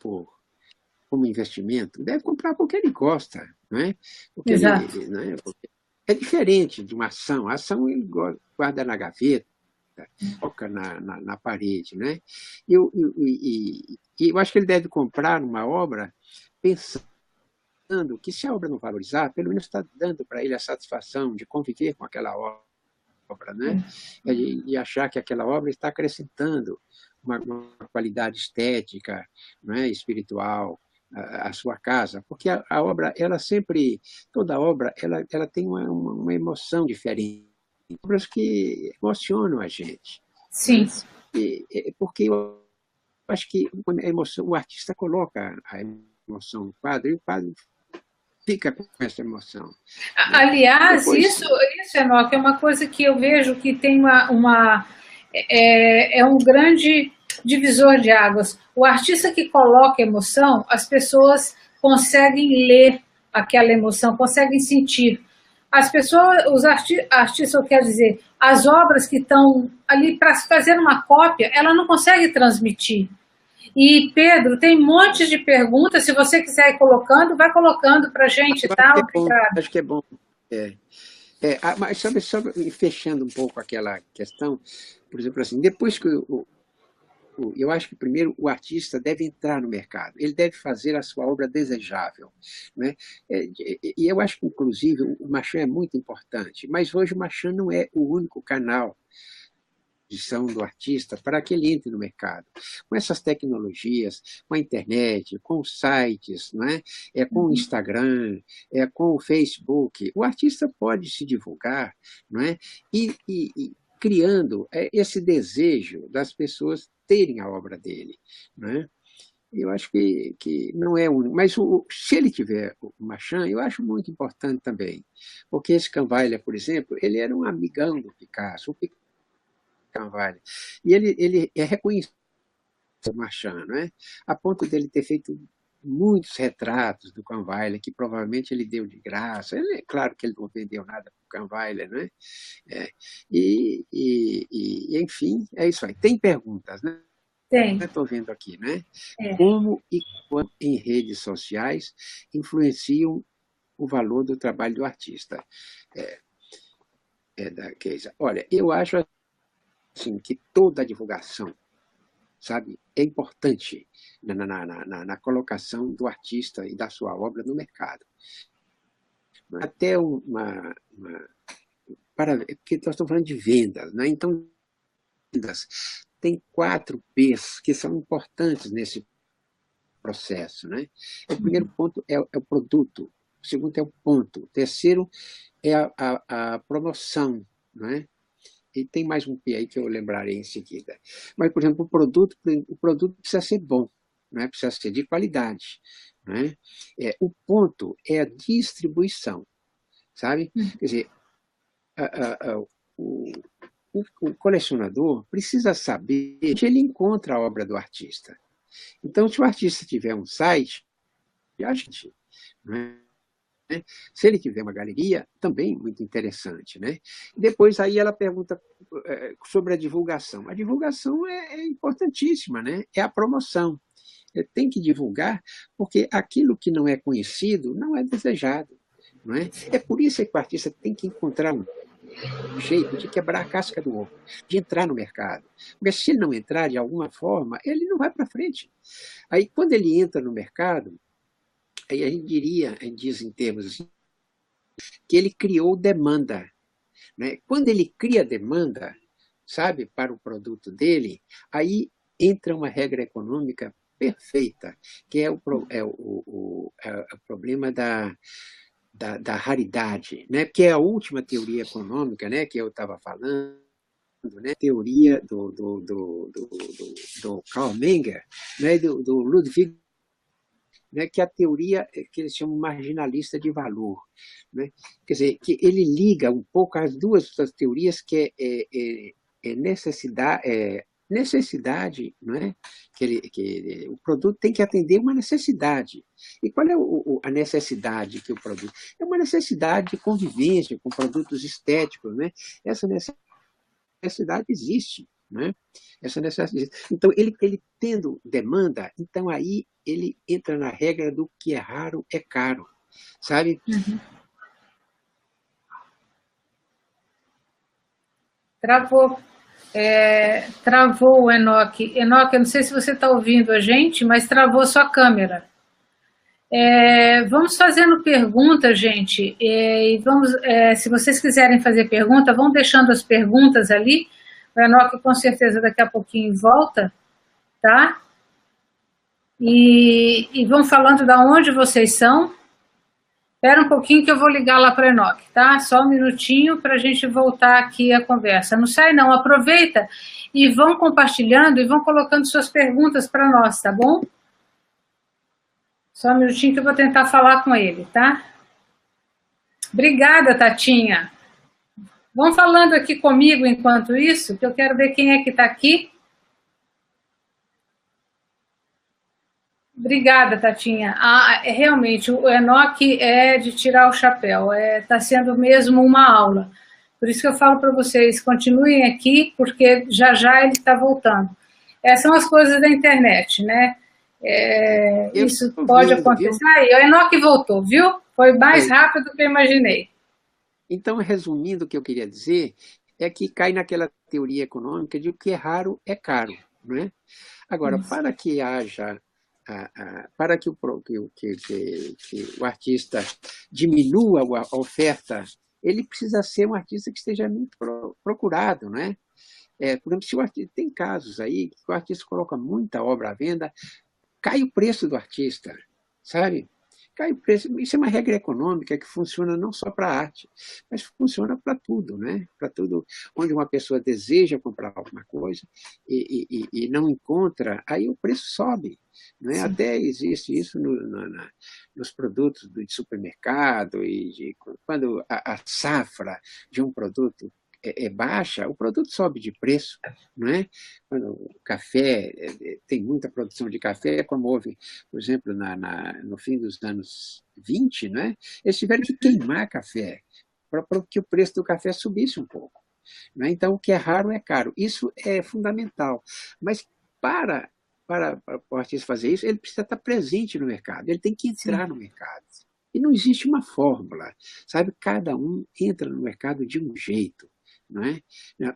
como investimento, deve comprar porque ele gosta, não é? Porque Exato. ele, né? É diferente de uma ação. A ação ele guarda na gaveta, coloca na parede, né? E eu acho que ele deve comprar uma obra pensando que se a obra não valorizar, pelo menos está dando para ele a satisfação de conviver com aquela obra, né? E achar que aquela obra está acrescentando uma qualidade estética, né, espiritual, à sua casa, porque a obra, ela sempre, toda obra, ela tem uma emoção diferente, obras que emocionam a gente. Sim. Né? Porque eu acho que a emoção, o artista coloca a emoção no quadro e o quadro fica com essa emoção. Né? Aliás, Depois, isso Enoque, é uma coisa que eu vejo que tem é um grande divisor de águas. O artista que coloca emoção, as pessoas conseguem ler aquela emoção, conseguem sentir. As pessoas, artistas, quer dizer, as obras que estão ali para fazer uma cópia, ela não consegue transmitir. E, Pedro, tem um monte de perguntas. Se você quiser ir colocando, vai colocando para a gente, tá? Obrigada. acho que é bom. Mas só fechando um pouco aquela questão, por exemplo, assim, depois que eu acho que primeiro o artista deve entrar no mercado, ele deve fazer a sua obra desejável. Né? E eu acho que, inclusive, o Marchand é muito importante, mas hoje o Marchand não é o único canal do artista para que ele entre no mercado. Com essas tecnologias, com a internet, com os sites, né? Com o Instagram, com o Facebook, o artista pode se divulgar, né? E criando esse desejo das pessoas terem a obra dele. Né? Eu acho que não é único. Mas se ele tiver o Marchand, eu acho muito importante também. Porque esse Kahnweiler, por exemplo, ele era um amigão do Picasso. O Carvalho. E ele é reconhecido, Marchand, não é? A ponto dele ter feito muitos retratos do Kahnweiler, que provavelmente ele deu de graça. Claro que ele não vendeu nada para o Kahnweiler, não é? Enfim, é isso aí. Tem perguntas, né? Tem. Estou vendo aqui, né? Como e quando em redes sociais influenciam o valor do trabalho do artista? Da Keisa. Olha, eu acho assim, que toda a divulgação, sabe, é importante na colocação do artista e da sua obra no mercado. Até porque nós estamos falando de vendas, né? Então, vendas tem 4 P's que são importantes nesse processo. Né? O primeiro ponto é o produto. o segundo é o ponto, o terceiro é a promoção, não é? E tem mais um P aí que eu lembrarei em seguida. Mas, por exemplo, o produto precisa ser bom, não é? Precisa ser de qualidade. Não é? O ponto é a distribuição, sabe? Quer dizer, o, o colecionador precisa saber onde ele encontra a obra do artista. Então, se o artista tiver um site, a gente, não é? Se ele tiver uma galeria, também muito interessante. Né? Depois aí ela pergunta sobre a divulgação. A divulgação é importantíssima, né? É a promoção. Tem que divulgar, porque aquilo que não é conhecido não é desejado. Não é? É por isso que o artista tem que encontrar um jeito de quebrar a casca do ovo, de entrar no mercado. Porque se ele não entrar de alguma forma, ele não vai para frente. Aí, quando ele entra no mercado, aí a gente diz em termos assim, que ele criou demanda. Né? Quando ele cria demanda, sabe, para o produto dele, aí entra uma regra econômica perfeita, que é o problema da raridade, né? Que é a última teoria econômica, né, que eu estava falando, né? Teoria do Karl Menger, né? do Ludwig, né, que é a teoria que eles chamam marginalista de valor. Né? Quer dizer, que ele liga um pouco as duas teorias, que necessidade, não é? Que o produto tem que atender uma necessidade. E qual é a necessidade que o produto? É uma necessidade de convivência com produtos estéticos. Né? Essa necessidade existe. Né? Essa necessidade. Então, ele tendo demanda, então aí ele entra na regra do que é raro é caro, sabe? Travou. Travou o Enoque. Enoque, eu não sei se você está ouvindo a gente, mas travou sua câmera. Vamos fazendo perguntas, gente. E vamos, se vocês quiserem fazer pergunta, vão deixando as perguntas ali. O Enoque com certeza daqui a pouquinho volta, tá? E vão falando de onde vocês são. Espera um pouquinho que eu vou ligar lá para o Enoque, tá? Só um minutinho para a gente voltar aqui a conversa. Não sai não, aproveita e vão compartilhando e vão colocando suas perguntas para nós, tá bom? Só um minutinho que eu vou tentar falar com ele, tá? Obrigada, Tatinha. Vão falando aqui comigo enquanto isso, que eu quero ver quem é que está aqui. Obrigada, Tatinha. Realmente, o Enoque é de tirar o chapéu. Está sendo mesmo uma aula. Por isso que eu falo para vocês, continuem aqui, porque já já ele está voltando. São as coisas da internet, né? Isso pode acontecer. Aí, o Enoque voltou, viu? Foi mais rápido do que eu imaginei. Então, resumindo, o que eu queria dizer é que cai naquela teoria econômica de o que é raro é caro. Não é? Agora, para que haja para que o artista diminua a oferta, ele precisa ser um artista que esteja muito procurado, né? Por exemplo, se o artista, tem casos aí que o artista coloca muita obra à venda, cai o preço do artista, sabe? Cai o preço. Isso é uma regra econômica que funciona não só para a arte, mas funciona para tudo, né? Para tudo onde uma pessoa deseja comprar alguma coisa e não encontra, aí o preço sobe. Né? Até existe isso nos produtos de supermercado, quando a safra de um produto é baixa, o produto sobe de preço. Não é? Quando o café, tem muita produção de café, como houve, por exemplo, no fim dos anos 20, né? Eles tiveram que queimar café para que o preço do café subisse um pouco. Né? Então, o que é raro é caro. Isso é fundamental. Mas para o artista fazer isso, ele precisa estar presente no mercado, ele tem que entrar no mercado. E não existe uma fórmula, sabe? Cada um entra no mercado de um jeito. Não é?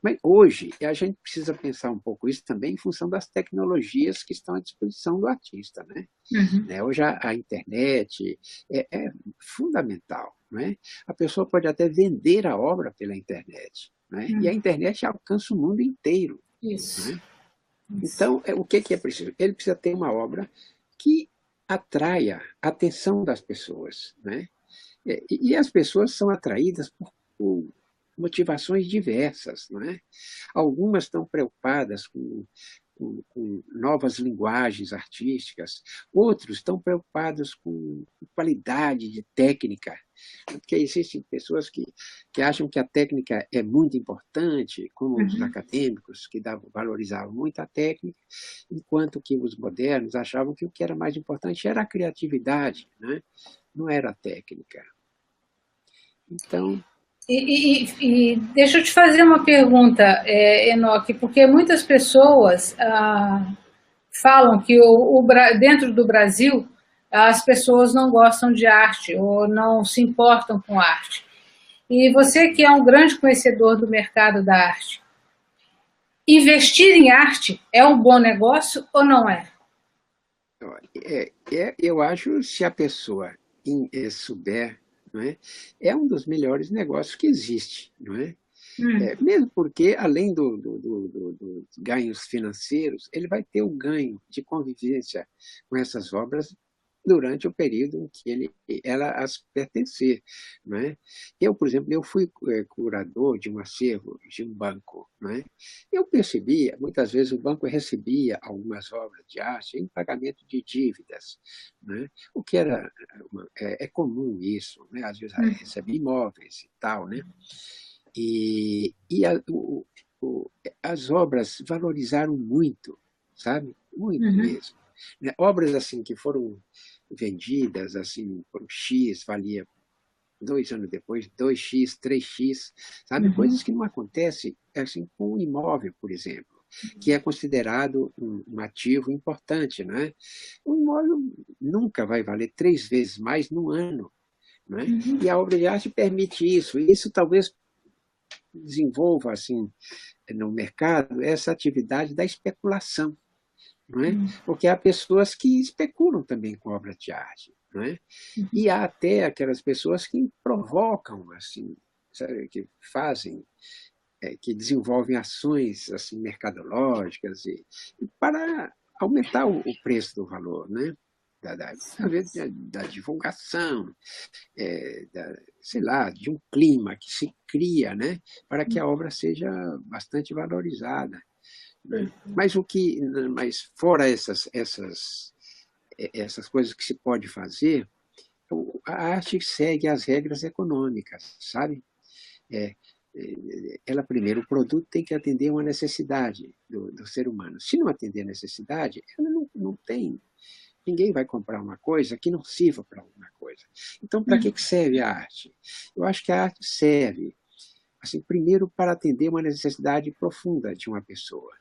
Mas hoje a gente precisa pensar um pouco isso também em função das tecnologias que estão à disposição do artista. Né? Hoje a internet é fundamental. Não é? A pessoa pode até vender a obra pela internet. Não é? E a internet alcança o mundo inteiro. Isso. Não é? Então, o que é preciso? Ele precisa ter uma obra que atraia a atenção das pessoas. Né? E as pessoas são atraídas por motivações diversas, não é? Algumas estão preocupadas com novas linguagens artísticas, outros estão preocupados com qualidade de técnica, porque existem pessoas que acham que a técnica é muito importante, como os Uhum. acadêmicos, que valorizavam muito a técnica, enquanto que os modernos achavam que o que era mais importante era a criatividade, né? Não era a técnica. Então, E deixa eu te fazer uma pergunta, Enoque, porque muitas pessoas falam que dentro do Brasil as pessoas não gostam de arte ou não se importam com arte. E você que é um grande conhecedor do mercado da arte, investir em arte é um bom negócio ou não é? eu acho, se a pessoa souber, não é, é um dos melhores negócios que existe, não é? Mesmo porque, além dos ganhos financeiros, ele vai ter o ganho de convivência com essas obras durante o período em que ela as pertencer. Não é? Eu, por exemplo, eu fui curador de um acervo de um banco. Não é? Eu percebia, muitas vezes o banco recebia algumas obras de arte em pagamento de dívidas, não é? O que é comum isso, né? Às vezes recebe imóveis e tal, né? E as obras valorizaram muito, sabe? Muito Uhum, mesmo. Né? Obras assim que foram vendidas assim por um X, valia 2 anos depois 2x, 3x, sabe? uhum, Coisas que não acontecem assim com um imóvel, por exemplo, que é considerado um ativo importante, né? O imóvel nunca vai valer 3 vezes mais no ano, né? E a obra de arte permite isso. E isso talvez desenvolva assim no mercado essa atividade da especulação, não é? Porque há pessoas que especulam também com obras de arte, não é? E há até aquelas pessoas que provocam assim, sabe, que fazem, que desenvolvem ações assim mercadológicas e para aumentar o preço do valor, né? Às vezes da divulgação, sei lá, de um clima que se cria, né, para que a obra seja bastante valorizada, né? Mas fora essas coisas que se pode fazer, a arte segue as regras econômicas, sabe? É, ela primeiro, o produto tem que atender uma necessidade do ser humano. Se não atender a necessidade, ela não tem. Ninguém vai comprar uma coisa que não sirva para alguma coisa. Então, para que serve a arte? Eu acho que a arte serve, assim, primeiro para atender uma necessidade profunda de uma pessoa.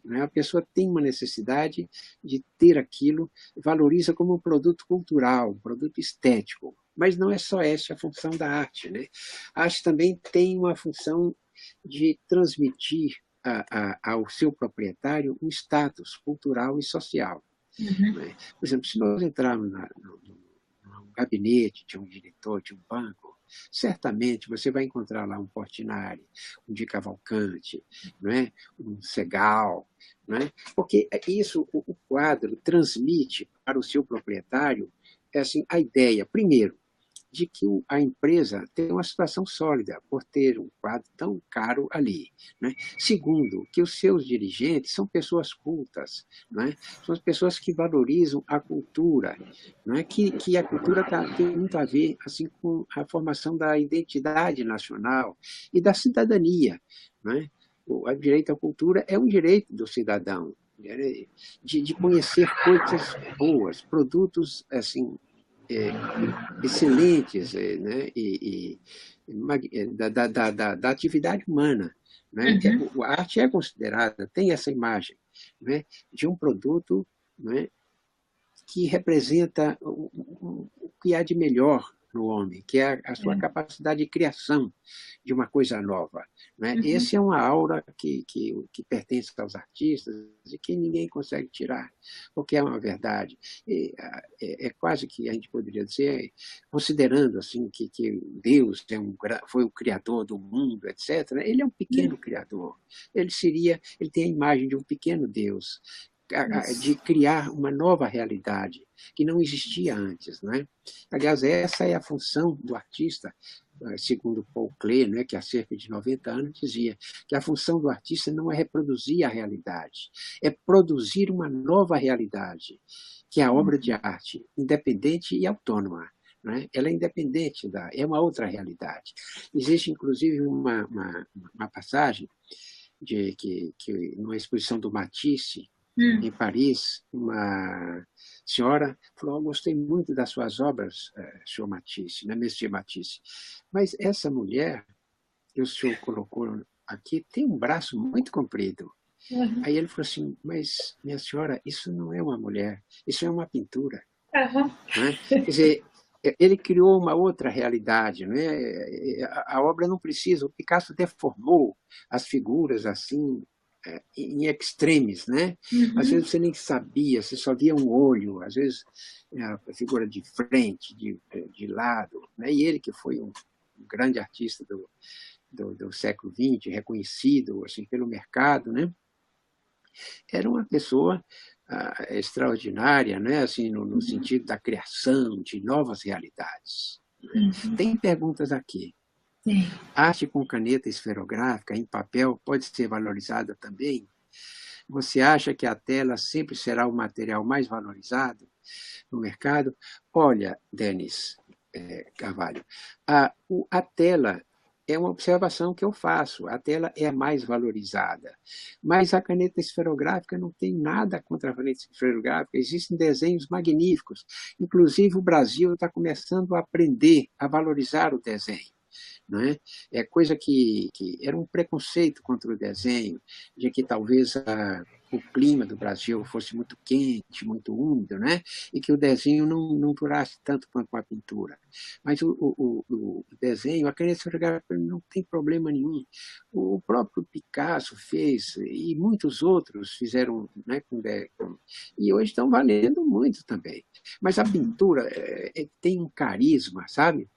Né? A pessoa tem uma necessidade de ter aquilo, valoriza como um produto cultural, um produto estético. Mas não é só essa a função da arte. Né? A arte também tem uma função de transmitir ao seu proprietário um status cultural e social. Né? Por exemplo, se nós entrarmos no gabinete de um diretor de um banco, certamente você vai encontrar lá um Portinari, um Di Cavalcanti, não é? Um Segal, não é? Porque isso, o quadro transmite para o seu proprietário assim, a ideia, primeiro, de que a empresa tem uma situação sólida por ter um quadro tão caro ali. Né? Segundo, que os seus dirigentes são pessoas cultas, né? São pessoas que valorizam a cultura, né? Que a cultura tem muito a ver assim, com a formação da identidade nacional e da cidadania. Né? O direito à cultura é um direito do cidadão, de conhecer coisas boas, produtos assim, excelentes, né? Da atividade humana. Né? A arte é considerada, tem essa imagem, né? De um produto, né? Que representa o que há de melhor no homem, que é a sua capacidade de criação de uma coisa nova. Né? Esse é uma aura que pertence aos artistas e que ninguém consegue tirar, porque é uma verdade. É quase que a gente poderia dizer, considerando assim que Deus foi o criador do mundo, etc., ele é um pequeno criador. Ele tem a imagem de um pequeno Deus, de criar uma nova realidade que não existia antes, né? Aliás, essa é a função do artista, segundo Paul Klee, né, que há cerca de 90 anos dizia que a função do artista não é reproduzir a realidade, é produzir uma nova realidade, que é a obra de arte, independente e autônoma. Né? Ela é independente, é uma outra realidade. Existe, inclusive, uma passagem numa exposição do Matisse, em Paris, uma senhora falou: gostei muito das suas obras, senhor Matisse, né, Monsieur Matisse, mas essa mulher que o senhor colocou aqui tem um braço muito comprido. Aí ele falou assim: mas, minha senhora, isso não é uma mulher, isso é uma pintura. Né? Quer dizer, ele criou uma outra realidade. Né? A obra não precisa, o Picasso deformou as figuras assim, em extremes, né? Às vezes você nem sabia, você só via um olho, às vezes a figura de frente, de lado, né? E ele que foi um grande artista do século XX, reconhecido assim pelo mercado, né? Era uma pessoa extraordinária, né? Assim, no sentido da criação de novas realidades. Tem perguntas aqui. Sim. Arte com caneta esferográfica em papel pode ser valorizada também? Você acha que a tela sempre será o material mais valorizado no mercado? Olha, Denis Carvalho, a tela é uma observação que eu faço. A tela é a mais valorizada. Mas a caneta esferográfica não tem nada contra a caneta esferográfica. Existem desenhos magníficos. Inclusive, o Brasil está começando a aprender a valorizar o desenho. Né? É coisa que era um preconceito contra o desenho, de que talvez o clima do Brasil fosse muito quente, muito úmido, né? E que o desenho não durasse tanto quanto a pintura. Mas o desenho, a caneta esferográfica não tem problema nenhum. O próprio Picasso fez, e muitos outros fizeram, né, e hoje estão valendo muito também. Mas a pintura tem um carisma, sabe?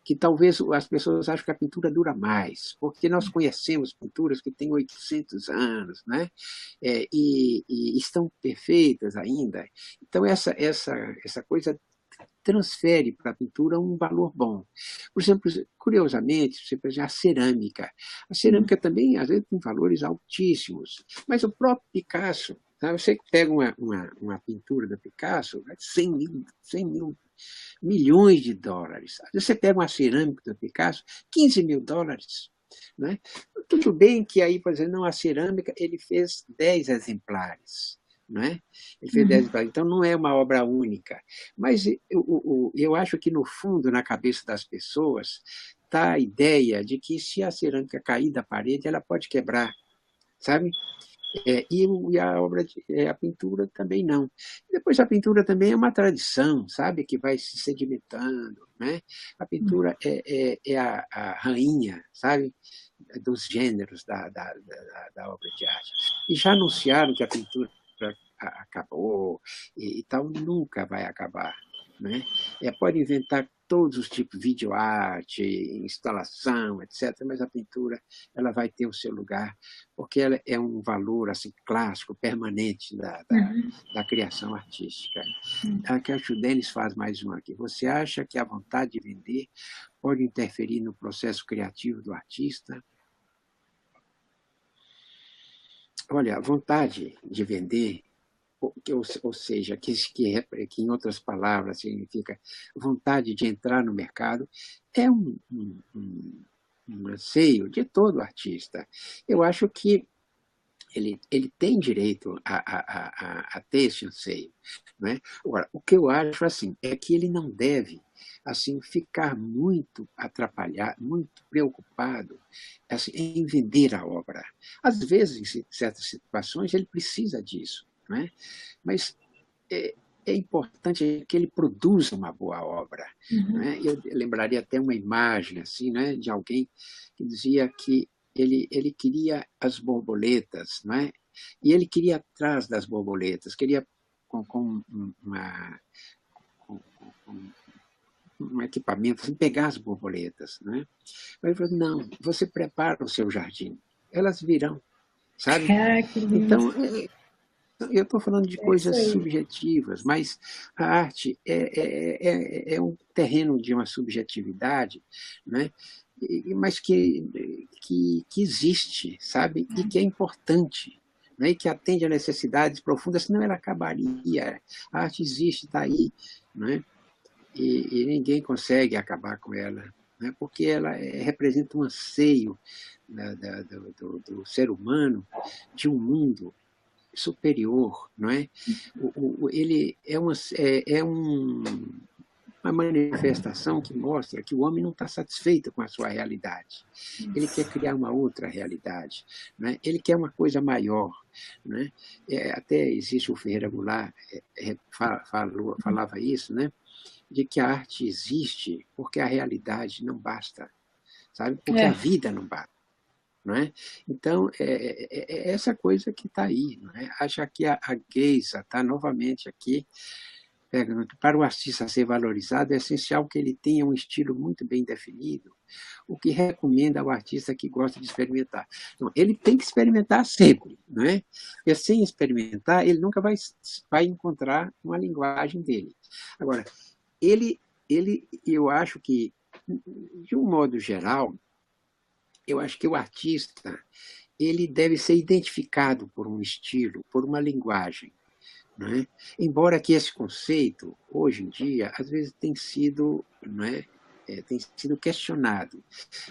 Que talvez as pessoas acham que a pintura dura mais, porque nós conhecemos pinturas que têm 800 anos, né? E estão perfeitas ainda. Então, essa coisa transfere para a pintura um valor bom. Por exemplo, curiosamente, você pega a cerâmica. A cerâmica também, às vezes, tem valores altíssimos, mas o próprio Picasso, sabe? Você pega uma pintura do Picasso, 100 mil milhões de dólares. Você pega uma cerâmica do Picasso, 15 mil dólares. Né? Tudo bem que aí, por exemplo, não, a cerâmica ele fez 10 exemplares. Não é? Ele fez 10 exemplares, então não é uma obra única. Mas eu acho que, no fundo, na cabeça das pessoas, está a ideia de que se a cerâmica cair da parede, ela pode quebrar. Sabe? E a a pintura também não. Depois a pintura também é uma tradição, sabe, que vai se sedimentando, né? A pintura é a rainha, sabe, dos gêneros da obra de arte. E já anunciaram que a pintura acabou e tal, nunca vai acabar. Né? Pode inventar todos os tipos, videoarte, instalação, etc., mas a pintura ela vai ter o seu lugar, porque ela é um valor assim, clássico, permanente da criação artística. Aqui a Denis faz mais um aqui. Você acha que a vontade de vender pode interferir no processo criativo do artista? Olha, a vontade de vender, ou seja, que em outras palavras significa vontade de entrar no mercado, é um anseio de todo artista. Eu acho que ele tem direito a ter esse anseio. Né? Agora, o que eu acho assim, é que ele não deve assim, ficar muito atrapalhado, muito preocupado assim, em vender a obra. Às vezes, em certas situações, ele precisa disso. Né? Mas é importante que ele produza uma boa obra. Né? Eu lembraria até uma imagem assim, né, de alguém que dizia que ele queria as borboletas, né? E ele queria atrás das borboletas, queria com um equipamento, assim, pegar as borboletas. Né? Mas ele falou, não, você prepara o seu jardim, elas virão. Sabe? Que lindo. Então, Eu estou falando de É isso coisas aí. subjetivas, mas a arte é um terreno de uma subjetividade, né? Mas que existe, sabe? E que é importante, né? E que atende a necessidades profundas, senão ela acabaria. A arte existe, está aí, né? E ninguém consegue acabar com ela, né? Porque ela representa um anseio, né, do ser humano de um mundo superior, não é? Ele uma manifestação que mostra que o homem não está satisfeito com a sua realidade. Ele quer criar uma outra realidade, né? Ele quer uma coisa maior, né? Até existe o Ferreira Goulart falava isso, né? De que a arte existe porque a realidade não basta, sabe? Porque a É. vida não basta. Não é? Então, essa coisa que está aí. Não é? Acho que a Geisa está novamente aqui, pegando que para o artista ser valorizado é essencial que ele tenha um estilo muito bem definido, o que recomenda ao artista que gosta de experimentar. Então, ele tem que experimentar sempre, não é? Porque sem experimentar, ele nunca vai encontrar uma linguagem dele. Agora, eu acho que, de um modo geral, eu acho que o artista ele deve ser identificado por um estilo, por uma linguagem. Não é? Embora que esse conceito, hoje em dia, às vezes tem sido, não é? Tem sido questionado.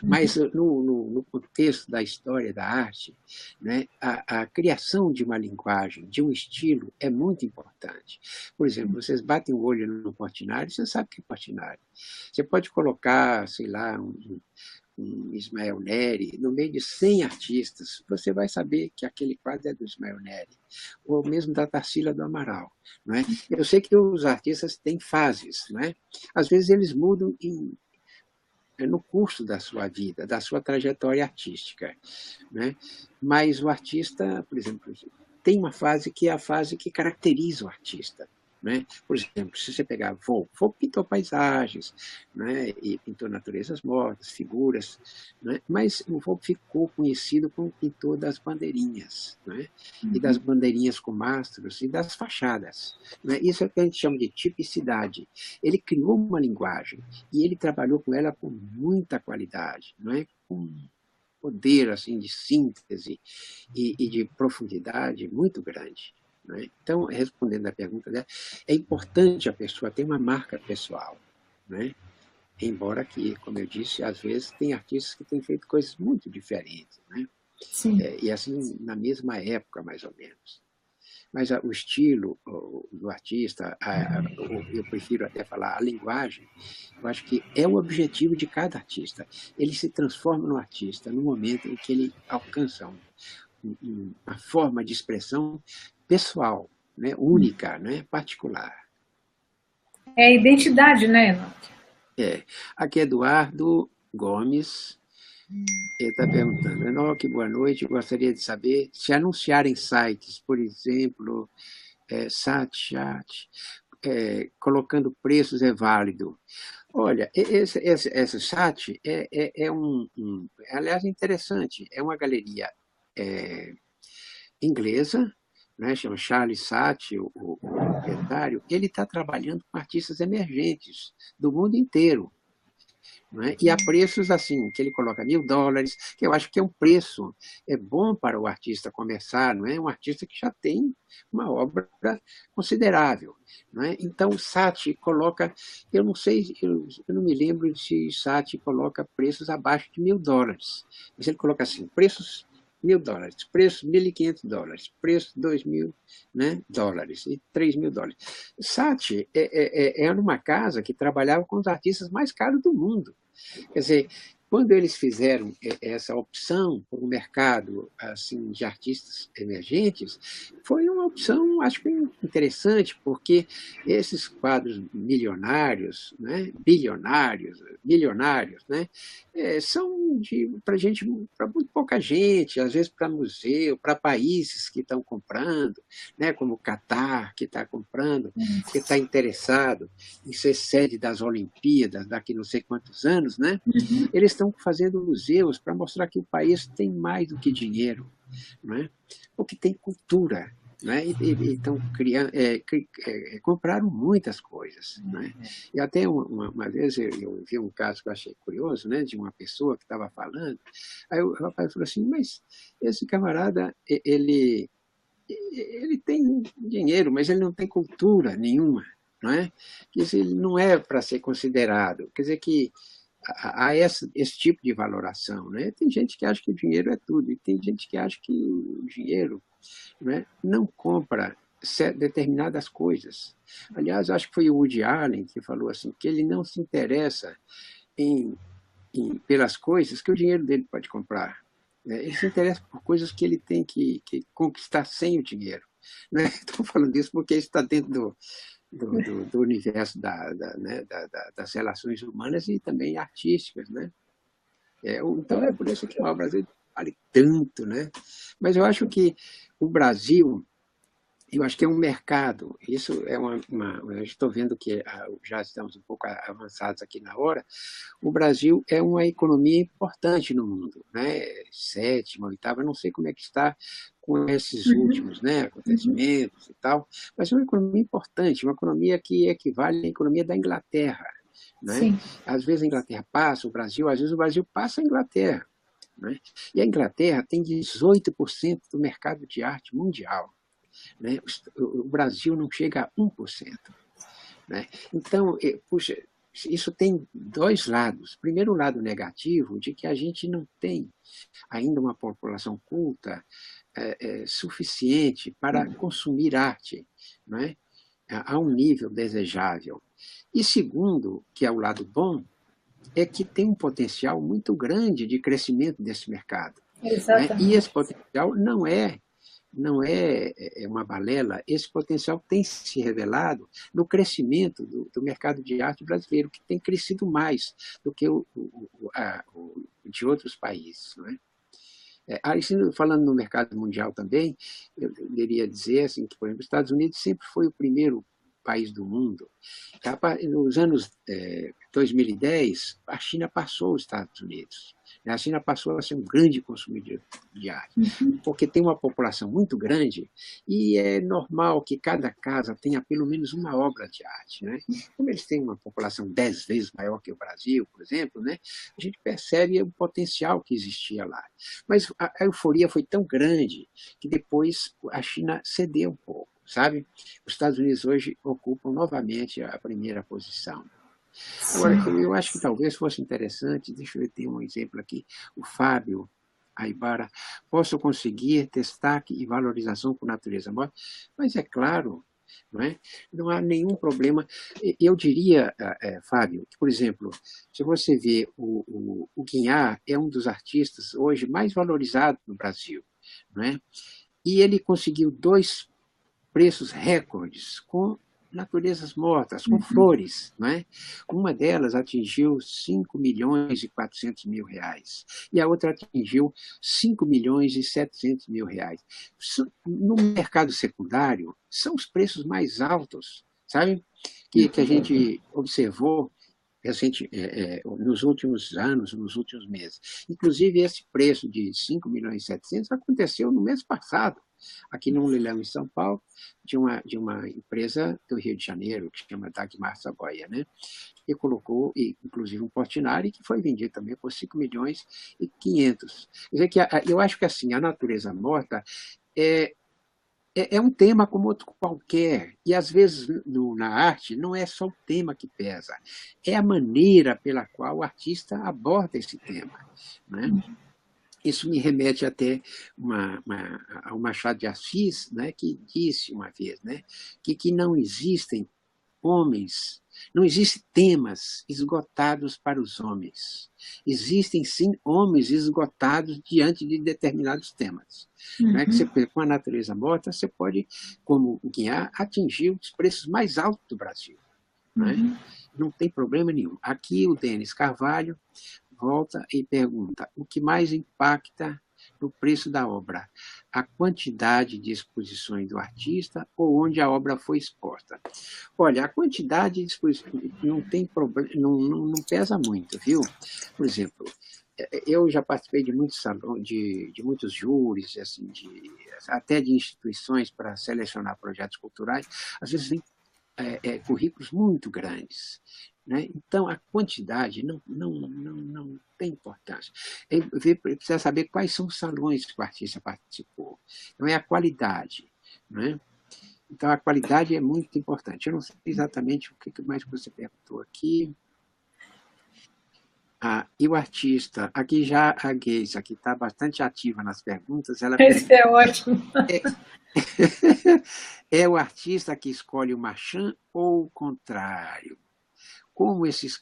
Mas no contexto da história da arte, né, a criação de uma linguagem, de um estilo, é muito importante. Por exemplo, vocês batem o olho no Portinari, você sabe que é Portinari. Você pode colocar, sei lá, Ismael Neri, no meio de 100 artistas, você vai saber que aquele quadro é do Ismael Neri, ou mesmo da Tarsila do Amaral. Não é? Eu sei que os artistas têm fases, não é? Às vezes eles mudam no curso da sua vida, da sua trajetória artística. Né? Mas o artista, por exemplo, tem uma fase que é a fase que caracteriza o artista. Né? Por exemplo, se você pegar Volk pintou paisagens, né? E pintou naturezas mortas, figuras, né? Mas o Volk ficou conhecido como pintor das bandeirinhas, né? E das bandeirinhas com mastros e das fachadas. Né? Isso é o que a gente chama de tipicidade. Ele criou uma linguagem e ele trabalhou com ela com muita qualidade, né? Com poder assim de síntese e de profundidade muito grande. Né? Então, respondendo à pergunta dela, é importante a pessoa ter uma marca pessoal. Né? Embora que, como eu disse, às vezes tem artistas que têm feito coisas muito diferentes. Né? Sim. E assim, na mesma época, mais ou menos. Mas o estilo do artista, eu prefiro até falar a linguagem, eu acho que é o objetivo de cada artista. Ele se transforma no artista no momento em que ele alcança uma forma de expressão pessoal, né, única, né, particular. É a identidade, né, Enoque? Aqui é Eduardo Gomes. Ele está perguntando, Enoque, boa noite, eu gostaria de saber se anunciar em sites, por exemplo, Satchat, colocando preços é válido. Olha, esse SAT aliás, interessante, é uma galeria inglesa, né, chama Charles Saatchi, o proprietário, ele está trabalhando com artistas emergentes do mundo inteiro. Né? E a preços assim, que ele coloca $1.000, que eu acho que é um preço bom para o artista começar, não é? Um artista que já tem uma obra considerável. Não é? Então, o Saatchi coloca, eu não sei, eu não me lembro se Saatchi coloca preços abaixo de $1.000, mas ele coloca assim, preços $1.000, preço $1.500, preço $2.000, né, dólares e $3.000. Saatchi era uma casa que trabalhava com os artistas mais caros do mundo. Quer dizer, quando eles fizeram essa opção para o mercado assim, de artistas emergentes, foi uma opção, acho que interessante, porque esses quadros milionários, né, bilionários, milionários, né, são para gente, para muito pouca gente, às vezes para museu, para países que estão comprando, né, como o Catar, que está comprando, que está interessado em ser sede das Olimpíadas daqui não sei quantos anos, né? Eles estão fazendo museus para mostrar que o país tem mais do que dinheiro, não é? Porque tem cultura, né? E estão criando, compraram muitas coisas, né? E até uma vez eu vi um caso que eu achei curioso, né? De uma pessoa que estava falando, aí o rapaz falou assim, mas esse camarada, ele tem dinheiro, mas ele não tem cultura nenhuma, não é? Quer dizer, ele não é para ser considerado. Quer dizer que há esse tipo de valoração, né? Tem gente que acha que o dinheiro é tudo, e tem gente que acha que o dinheiro, né, não compra determinadas coisas. Aliás, acho que foi o Woody Allen que falou assim, que ele não se interessa em, pelas coisas que o dinheiro dele pode comprar. Né? Ele se interessa por coisas que ele tem que conquistar sem o dinheiro. Né? Estou falando isso porque isso está dentro do universo né, das relações humanas e também artísticas. Né? Então é por isso que o Brasil vale tanto. Né? Mas eu acho que o Brasil, eu acho que é um mercado. Isso é eu estou vendo que já estamos um pouco avançados aqui na hora. O Brasil é uma economia importante no mundo, né? Sétima, oitava, não sei como é que está com esses últimos, né, acontecimentos e tal, mas é uma economia importante, uma economia que equivale à economia da Inglaterra, né? Sim. Às vezes a Inglaterra passa o Brasil, às vezes o Brasil passa a Inglaterra, né? E a Inglaterra tem 18% do mercado de arte mundial. Né? O Brasil não chega a 1%. Né? Então, puxa, isso tem dois lados. Primeiro, o lado negativo, de que a gente não tem ainda uma população culta suficiente para consumir arte, não é? A um nível desejável. E segundo, que é o lado bom, é que tem um potencial muito grande de crescimento desse mercado. Né? E esse potencial não é uma balela, esse potencial tem se revelado no crescimento do mercado de arte brasileiro, que tem crescido mais do que o de outros países. Não é? Aí, falando no mercado mundial também, eu deveria dizer assim, que, por exemplo, os Estados Unidos sempre foi o primeiro país do mundo. Nos anos 2010, a China passou os Estados Unidos. A China passou a ser um grande consumidor de arte, porque tem uma população muito grande e é normal que cada casa tenha pelo menos uma obra de arte. Né? Como eles têm uma população 10 vezes maior que o Brasil, por exemplo, né? A gente percebe o potencial que existia lá. Mas a euforia foi tão grande que depois a China cedeu um pouco. Sabe? Os Estados Unidos hoje ocupam novamente a primeira posição. Agora, eu acho que talvez fosse interessante, deixa eu ver, tem um exemplo aqui, o Fábio Aibara, posso conseguir destaque e valorização com natureza morta, mas é claro, não há nenhum problema. Eu diria, Fábio, que, por exemplo, se você vê o Guiñá é um dos artistas hoje mais valorizados no Brasil, não é? E ele conseguiu 2 preços recordes com naturezas mortas, com flores. Não é? Uma delas atingiu 5 milhões e 400 mil reais e a outra atingiu 5 milhões e 700 mil reais. No mercado secundário, são os preços mais altos, sabe? Que a gente observou nos últimos anos, nos últimos meses. Inclusive, esse preço de 5 milhões e 700 aconteceu no mês passado, aqui num leilão em São Paulo, de uma empresa do Rio de Janeiro, que se chama Dagmar Saboia, né? E colocou, inclusive, um Portinari, que foi vendido também por 5 milhões e 500. Quer dizer que eu acho que assim, a natureza morta é um tema como outro qualquer, e às vezes na arte não é só o tema que pesa, é a maneira pela qual o artista aborda esse tema. Né? Isso me remete até ao Machado de Assis, né, que disse uma vez, né, que não existem homens, não existem temas esgotados para os homens. Existem, sim, homens esgotados diante de determinados temas. Né, que você, com a natureza morta, você pode, como o Guiá, atingir os preços mais altos do Brasil. Né? Não tem problema nenhum. Aqui o Denis Carvalho volta e pergunta: o que mais impacta no preço da obra? A quantidade de exposições do artista ou onde a obra foi exposta? Olha, a quantidade de exposições não tem problema, não pesa muito, viu? Por exemplo, eu já participei de muitos salões, de muitos júris, assim, até de instituições para selecionar projetos culturais. Às vezes vem currículos muito grandes, né? Então, a quantidade não tem importância. Precisa saber quais são os salões que o artista participou. Não é a qualidade, né? Então, a qualidade é muito importante. Eu não sei exatamente o que mais você perguntou aqui. E o artista, aqui já a Geisa, que está bastante ativa nas perguntas, ela Isso é ótimo. É o artista que escolhe o marchand ou o contrário? Como esses...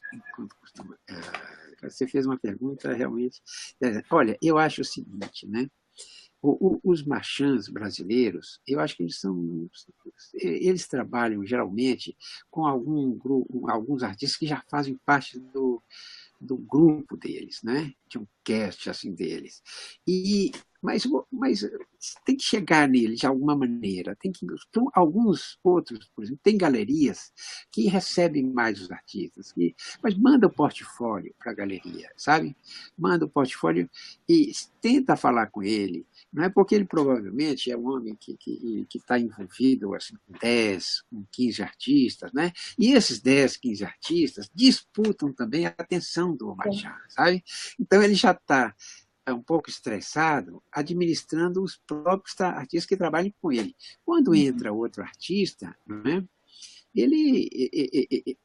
Você fez uma pergunta realmente... Olha, eu acho o seguinte, né? Os marchands brasileiros, eu acho que eles trabalham geralmente com alguns artistas que já fazem parte do grupo deles, né? De um cast assim deles. Mas tem que chegar neles de alguma maneira. Então, alguns outros, por exemplo, tem galerias que recebem mais os artistas, mas manda o portfólio para a galeria, sabe? Manda o portfólio e tenta falar com ele. Não é porque ele provavelmente é um homem que está envolvido assim, com 10, com 15 artistas, né? E esses 10, 15 artistas disputam também a atenção do Machado, sabe? Então ele já está um pouco estressado administrando os próprios artistas que trabalham com ele. Quando entra outro artista, né, ele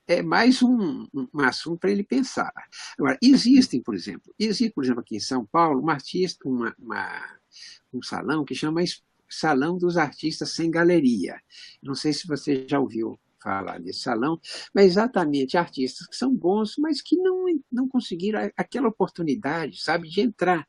é mais um assunto para ele pensar. Agora, existe, por exemplo, aqui em São Paulo um salão que chama Salão dos Artistas Sem Galeria. Não sei se você já ouviu falar desse salão, mas exatamente artistas que são bons, mas que não conseguiram aquela oportunidade, sabe, de entrar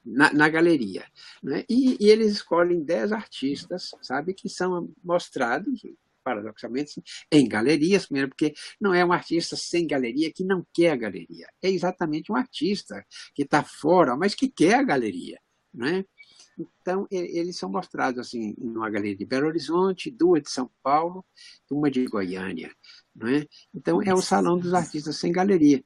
na galeria. Né? E eles escolhem 10 artistas, sabe, que são mostrados, paradoxalmente, em galerias, primeiro, porque não é um artista sem galeria que não quer a galeria, é exatamente um artista que está fora, mas que quer a galeria. Né? Então, eles são mostrados assim, numa galeria de Belo Horizonte, 2 de São Paulo, uma de Goiânia. Não é? Então, é o Salão dos Artistas Sem Galeria.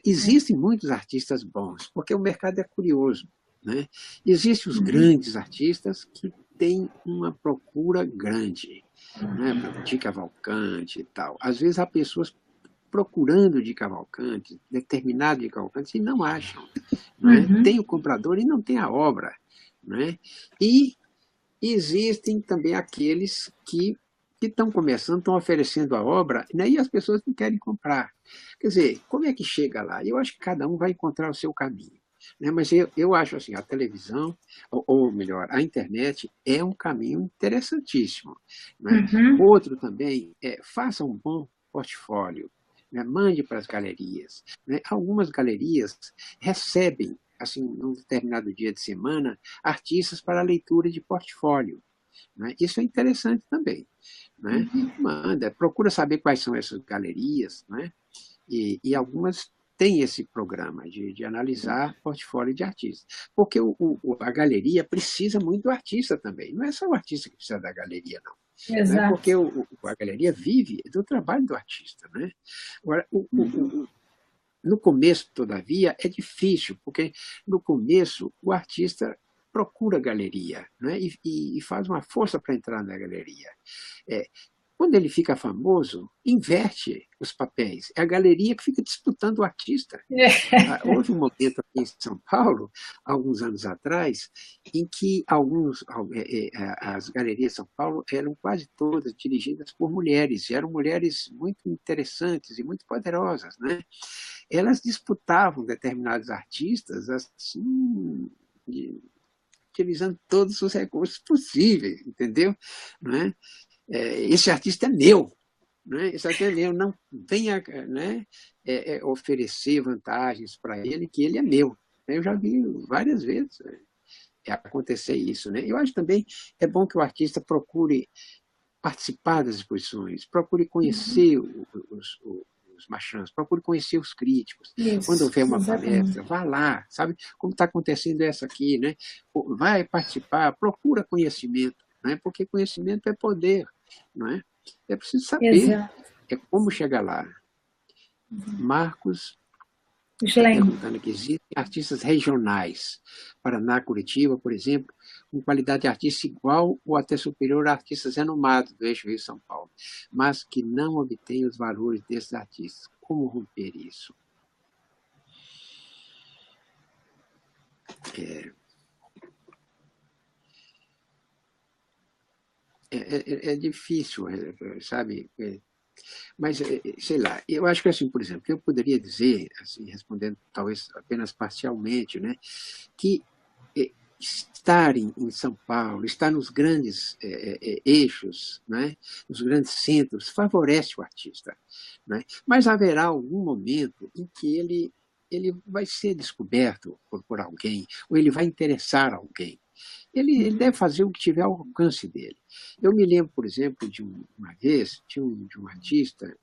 Existem muitos artistas bons, porque o mercado é curioso. Né? Existem os grandes artistas que têm uma procura grande, né? De Cavalcante e tal. Às vezes, há pessoas procurando de Cavalcante, determinado de Cavalcante, e não acham. Né? Tem o comprador e não tem a obra. Né? E existem também aqueles que estão começando, estão oferecendo a obra, né? E as pessoas não querem comprar. Quer dizer, como é que chega lá? Eu acho que cada um vai encontrar o seu caminho. Né? Mas eu acho assim, a televisão, ou melhor, a internet é um caminho interessantíssimo. Né? Outro também faça um bom portfólio. Né? Mande para as galerias. Né? Algumas galerias recebem assim, num determinado dia de semana, artistas para leitura de portfólio. Né? Isso é interessante também. Né? Manda, procura saber quais são essas galerias, né? E algumas têm esse programa de analisar portfólio de artistas. Porque a galeria precisa muito do artista também. Não é só o artista que precisa da galeria, não. Exato. Não é porque a galeria vive do trabalho do artista. Né? Agora, no começo, todavia, é difícil, porque no começo o artista procura a galeria, né? E faz uma força para entrar na galeria. Quando ele fica famoso, inverte os papéis. É a galeria que fica disputando o artista. Houve um momento aqui em São Paulo, alguns anos atrás, em que as galerias de São Paulo eram quase todas dirigidas por mulheres. E eram mulheres muito interessantes e muito poderosas. Né? Elas disputavam determinados artistas assim, utilizando todos os recursos possíveis, entendeu? Né? Esse artista é meu, né? Esse artista é meu, não venha, né, oferecer vantagens para ele, que ele é meu. Eu já vi várias vezes acontecer isso. Né? Eu acho também é bom que o artista procure participar das exposições, procure conhecer os marchands, procure conhecer os críticos. Isso, quando houver uma palestra, vá lá, sabe como está acontecendo essa aqui, né? Vai participar, procura conhecimento, né? Porque conhecimento é poder, não é? É preciso saber como chegar lá. Marcos Está Slam. perguntando aqui, existem artistas regionais, Paraná, Curitiba, por exemplo, com qualidade artística igual ou até superior a artistas renomados do eixo Rio-São Paulo, mas que não obtêm os valores desses artistas. Como romper isso? É difícil, sabe? Mas, sei lá, eu acho que, assim, por exemplo, eu poderia dizer, assim, respondendo talvez apenas parcialmente, né, que estar em São Paulo, estar nos grandes eixos, né, nos grandes centros, favorece o artista. Né? Mas haverá algum momento em que ele vai ser descoberto por alguém, ou ele vai interessar alguém. Ele deve fazer o que tiver ao alcance dele. Eu me lembro, por exemplo, de uma vez, de um artista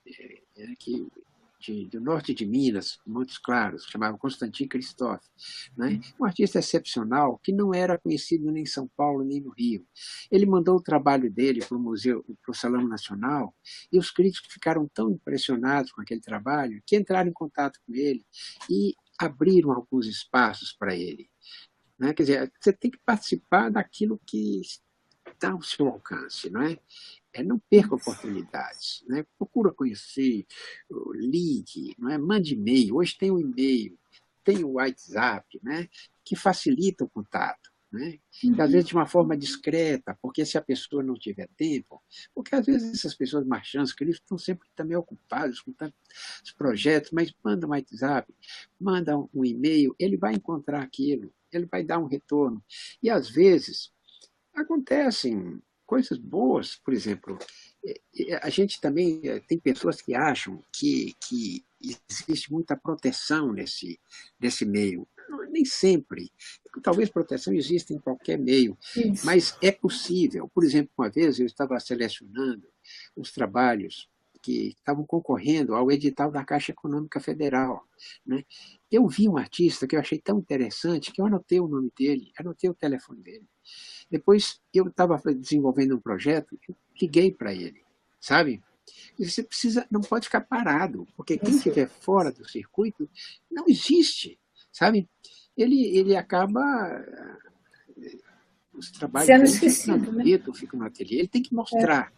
do norte de Minas, Montes Claros, chamava Constantin Christoph, né? Um artista excepcional que não era conhecido nem em São Paulo nem no Rio. Ele mandou o trabalho dele para o museu, para o Salão Nacional, e os críticos ficaram tão impressionados com aquele trabalho que entraram em contato com ele e abriram alguns espaços para ele. Né? Quer dizer, você tem que participar daquilo que está ao seu alcance, não é? Não perca oportunidades, né? Procura conhecer, ligue, não é? Mande e-mail. Hoje tem o e-mail, tem o WhatsApp, né? Que facilita o contato. Né? E, às vezes de uma forma discreta, porque se a pessoa não tiver tempo, porque às vezes essas pessoas marchantes, que eles estão sempre também ocupados com tantos projetos, mas manda um WhatsApp, manda um e-mail, ele vai encontrar aquilo, ele vai dar um retorno. E às vezes acontecem coisas boas, por exemplo, a gente também tem pessoas que acham que existe muita proteção nesse meio. Nem sempre. Talvez proteção exista em qualquer meio, isso. Mas é possível. Por exemplo, uma vez eu estava selecionando os trabalhos que estavam concorrendo ao edital da Caixa Econômica Federal. Né? Eu vi um artista que eu achei tão interessante que eu anotei o nome dele, anotei o telefone dele. Depois eu estava desenvolvendo um projeto, eu liguei para ele, sabe? E você não pode ficar parado, porque quem estiver fora do circuito não existe, sabe? Ele acaba os trabalhos sendo esquecido, ficam no ateliê. Ele tem que mostrar,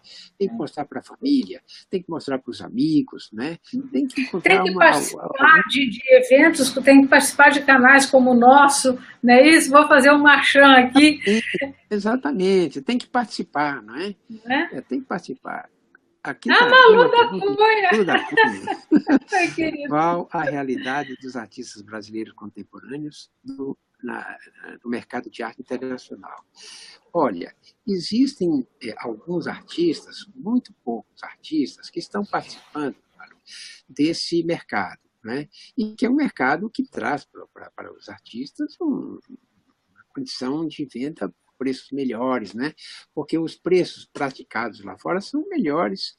para a família, tem que mostrar para os amigos, né? Tem que encontrar participar de eventos, tem que participar de canais como o nosso, não é isso? Vou fazer um marchand aqui. Exatamente, tem que participar, não é? Tem que participar. Aqui Malu da Cunha! Qual a realidade dos artistas brasileiros contemporâneos no mercado de arte internacional? Olha, existem alguns artistas, muito poucos artistas, que estão participando desse mercado, né? E que é um mercado que traz para os artistas uma condição de venda preços melhores, né? Porque os preços praticados lá fora são melhores,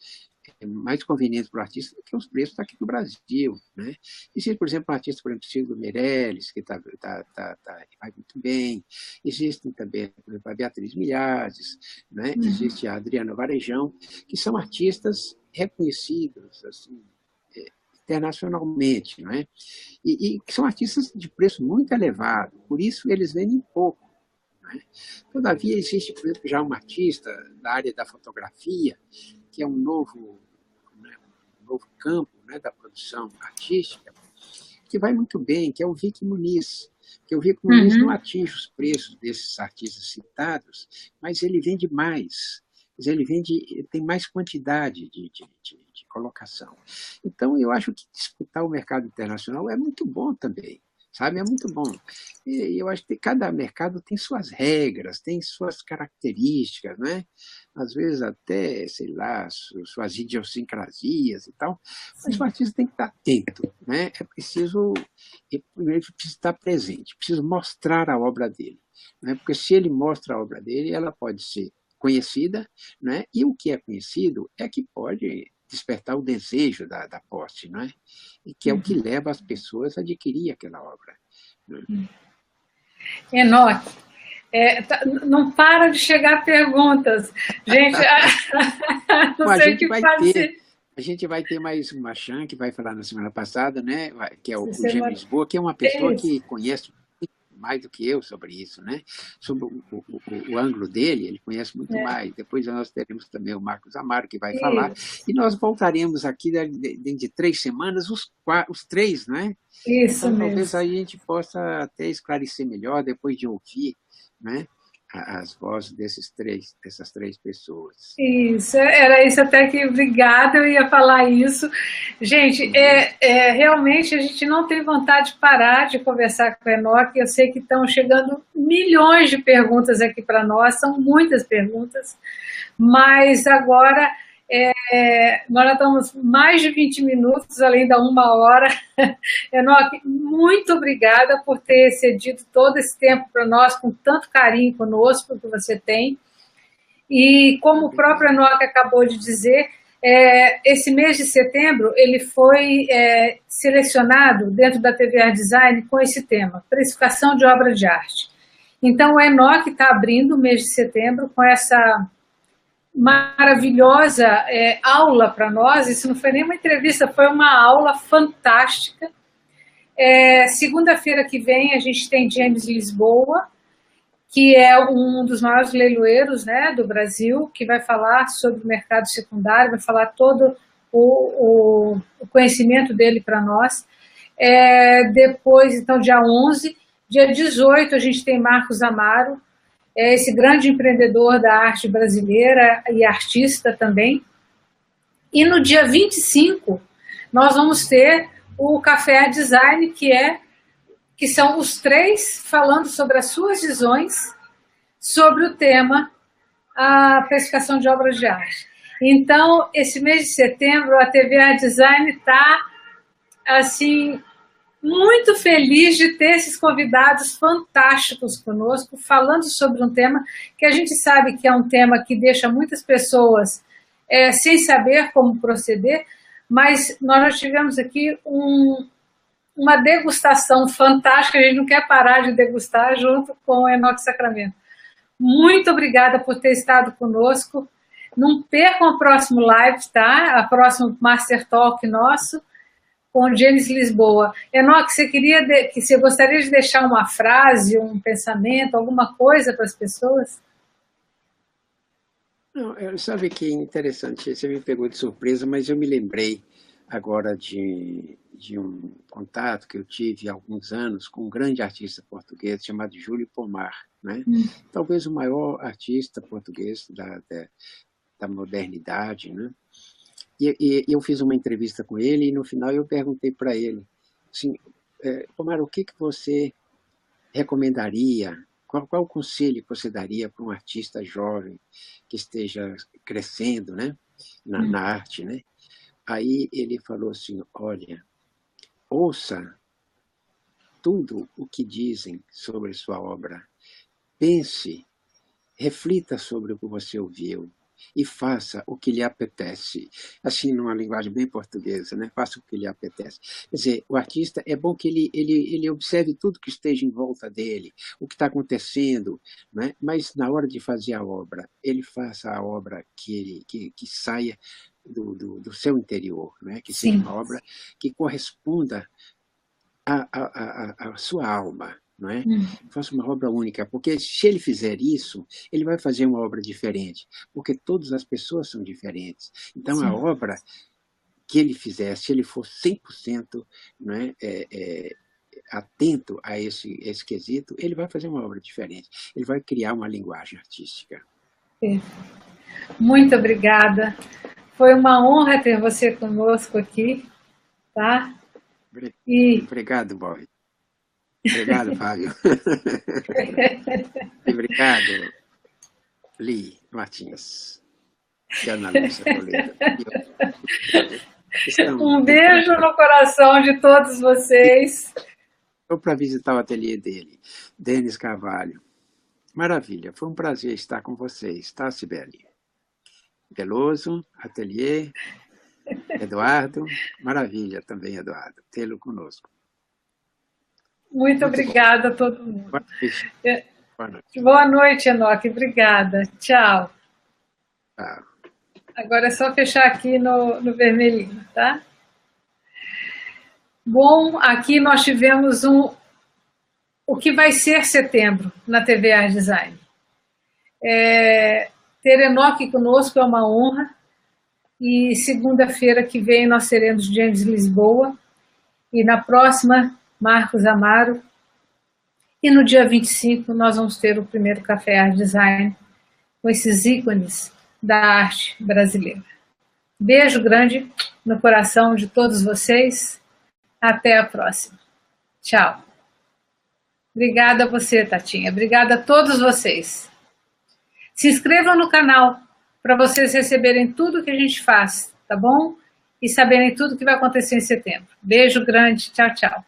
mais convenientes para o artista do que os preços aqui no Brasil, né? Existe, por exemplo, um artista, por exemplo, Silvio Meirelles, que vai muito bem. Existem também, por exemplo, a Beatriz Milhazes, né? Existe a Adriana Varejão, que são artistas reconhecidos, assim, internacionalmente, não é? E são artistas de preço muito elevado, por isso eles vendem pouco. Todavia, existe, por exemplo, já um artista da área da fotografia, que é um novo campo, né, da produção artística, que vai muito bem, que é o Vic Muniz. Que o Vic Muniz não atinge os preços desses artistas citados, mas ele vende mais. Ele tem mais quantidade de colocação. Então, eu acho que disputar o mercado internacional é muito bom também. Sabe, é muito bom. E eu acho que cada mercado tem suas regras, tem suas características, né? Às vezes até, sei lá, suas idiosincrasias e tal, mas o artista tem que estar atento, né? Primeiro precisa estar presente, precisa mostrar a obra dele, né? Porque se ele mostra a obra dele, ela pode ser conhecida, né? E o que é conhecido é que pode despertar o desejo da posse, não é? E que é o que leva as pessoas a adquirir aquela obra. Enoque, não para de chegar perguntas. Gente, não sei o que fazer. A gente vai ter mais uma Chan, que vai falar na semana passada, né? Que é o Gêmeo Semana... Lisboa, que é uma É pessoa isso. que conhece mais do que eu sobre isso, né? Sobre o ângulo dele, ele conhece muito É, mais. Depois nós teremos também o Marcos Amaro, que vai falar, isso. e nós voltaremos aqui dentro de 3 semanas, os três, né? Isso Então talvez mesmo. a gente possa até esclarecer melhor depois de ouvir, né? As vozes dessas três pessoas. Isso, era isso até que, obrigada, eu ia falar isso. Gente, Uhum. realmente a gente não tem vontade de parar de conversar com o Enoque, eu sei que estão chegando milhões de perguntas aqui para nós, são muitas perguntas, mas agora nós já estamos mais de 20 minutos, além da 1 hora. Enoque, muito obrigada por ter cedido todo esse tempo para nós, com tanto carinho conosco que você tem. E como o próprio Obrigado. Enoque acabou de dizer, esse mês de setembro ele foi selecionado dentro da TV Art Design com esse tema, precificação de obra de arte. Então o Enoque está abrindo o mês de setembro com essa maravilhosa aula para nós. Isso não foi nem uma entrevista, foi uma aula fantástica. Segunda-feira que vem a gente tem James Lisboa, que é um dos maiores leiloeiros, né, do Brasil, que vai falar sobre o mercado secundário, vai falar todo o conhecimento dele para nós. Depois, então, dia 11, dia 18, a gente tem Marcos Amaro, esse grande empreendedor da arte brasileira e artista também. E no dia 25, nós vamos ter o Café Design, que são os três falando sobre as suas visões sobre o tema a precificação de obras de arte. Então, esse mês de setembro, a TV Art Design está assim muito feliz de ter esses convidados fantásticos conosco, falando sobre um tema que a gente sabe que é um tema que deixa muitas pessoas sem saber como proceder, mas nós já tivemos aqui uma degustação fantástica, a gente não quer parar de degustar junto com o Enoque Sacramento. Muito obrigada por ter estado conosco. Não percam o próximo live, tá? A próximo Master Talk nosso com o James Lisboa. Enoque, você gostaria de deixar uma frase, um pensamento, alguma coisa para as pessoas? Não, sabe que interessante, você me pegou de surpresa, mas eu me lembrei agora de um contato que eu tive há alguns anos com um grande artista português chamado Júlio Pomar, né? Talvez o maior artista português da modernidade, né? E eu fiz uma entrevista com ele e no final eu perguntei para ele, assim, Pomar, o que você recomendaria? Qual o conselho que você daria para um artista jovem que esteja crescendo, né, na arte, né? Aí ele falou assim, olha, ouça tudo o que dizem sobre sua obra, pense, reflita sobre o que você ouviu e faça o que lhe apetece. Assim, numa linguagem bem portuguesa, né? Faça o que lhe apetece. Quer dizer, o artista, é bom que ele observe tudo que esteja em volta dele, o que está acontecendo, né? Mas na hora de fazer a obra, ele faça a obra que saia do seu interior, né? Que seja Sim. uma obra que corresponda à sua alma, não é? Faça uma obra única, porque se ele fizer isso, ele vai fazer uma obra diferente, porque todas as pessoas são diferentes. Então, a Sim. obra que ele fizer, se ele for 100%, não é, atento a esse quesito, ele vai fazer uma obra diferente. Ele vai criar uma linguagem artística. Muito obrigada. Foi uma honra ter você conosco aqui, tá? E Obrigado, Bob. Obrigado, Fábio. Obrigado, Li Martins e Ana Lúcia Toledo. um beijo no coração de todos vocês. Estou para visitar o ateliê dele, Denis Carvalho. Maravilha, foi um prazer estar com vocês, tá, Sibeli? Veloso, ateliê, Eduardo, maravilha também, Eduardo, tê-lo conosco. Muito obrigada a todo mundo. Boa noite. Boa noite, Enoque. Obrigada. Tchau. Tchau. Agora é só fechar aqui no vermelhinho, tá? Bom, aqui nós tivemos o que vai ser setembro na TV Art Design. Ter Enoque conosco é uma honra. E segunda-feira que vem nós teremos James Lisboa. E na próxima, Marcos Amaro. E no dia 25 nós vamos ter o primeiro Café Art Design com esses ícones da arte brasileira. Beijo grande no coração de todos vocês. Até a próxima. Tchau. Obrigada a você, Tatinha. Obrigada a todos vocês. Se inscrevam no canal para vocês receberem tudo que a gente faz, tá bom? E saberem tudo que vai acontecer em setembro. Beijo grande. Tchau, tchau.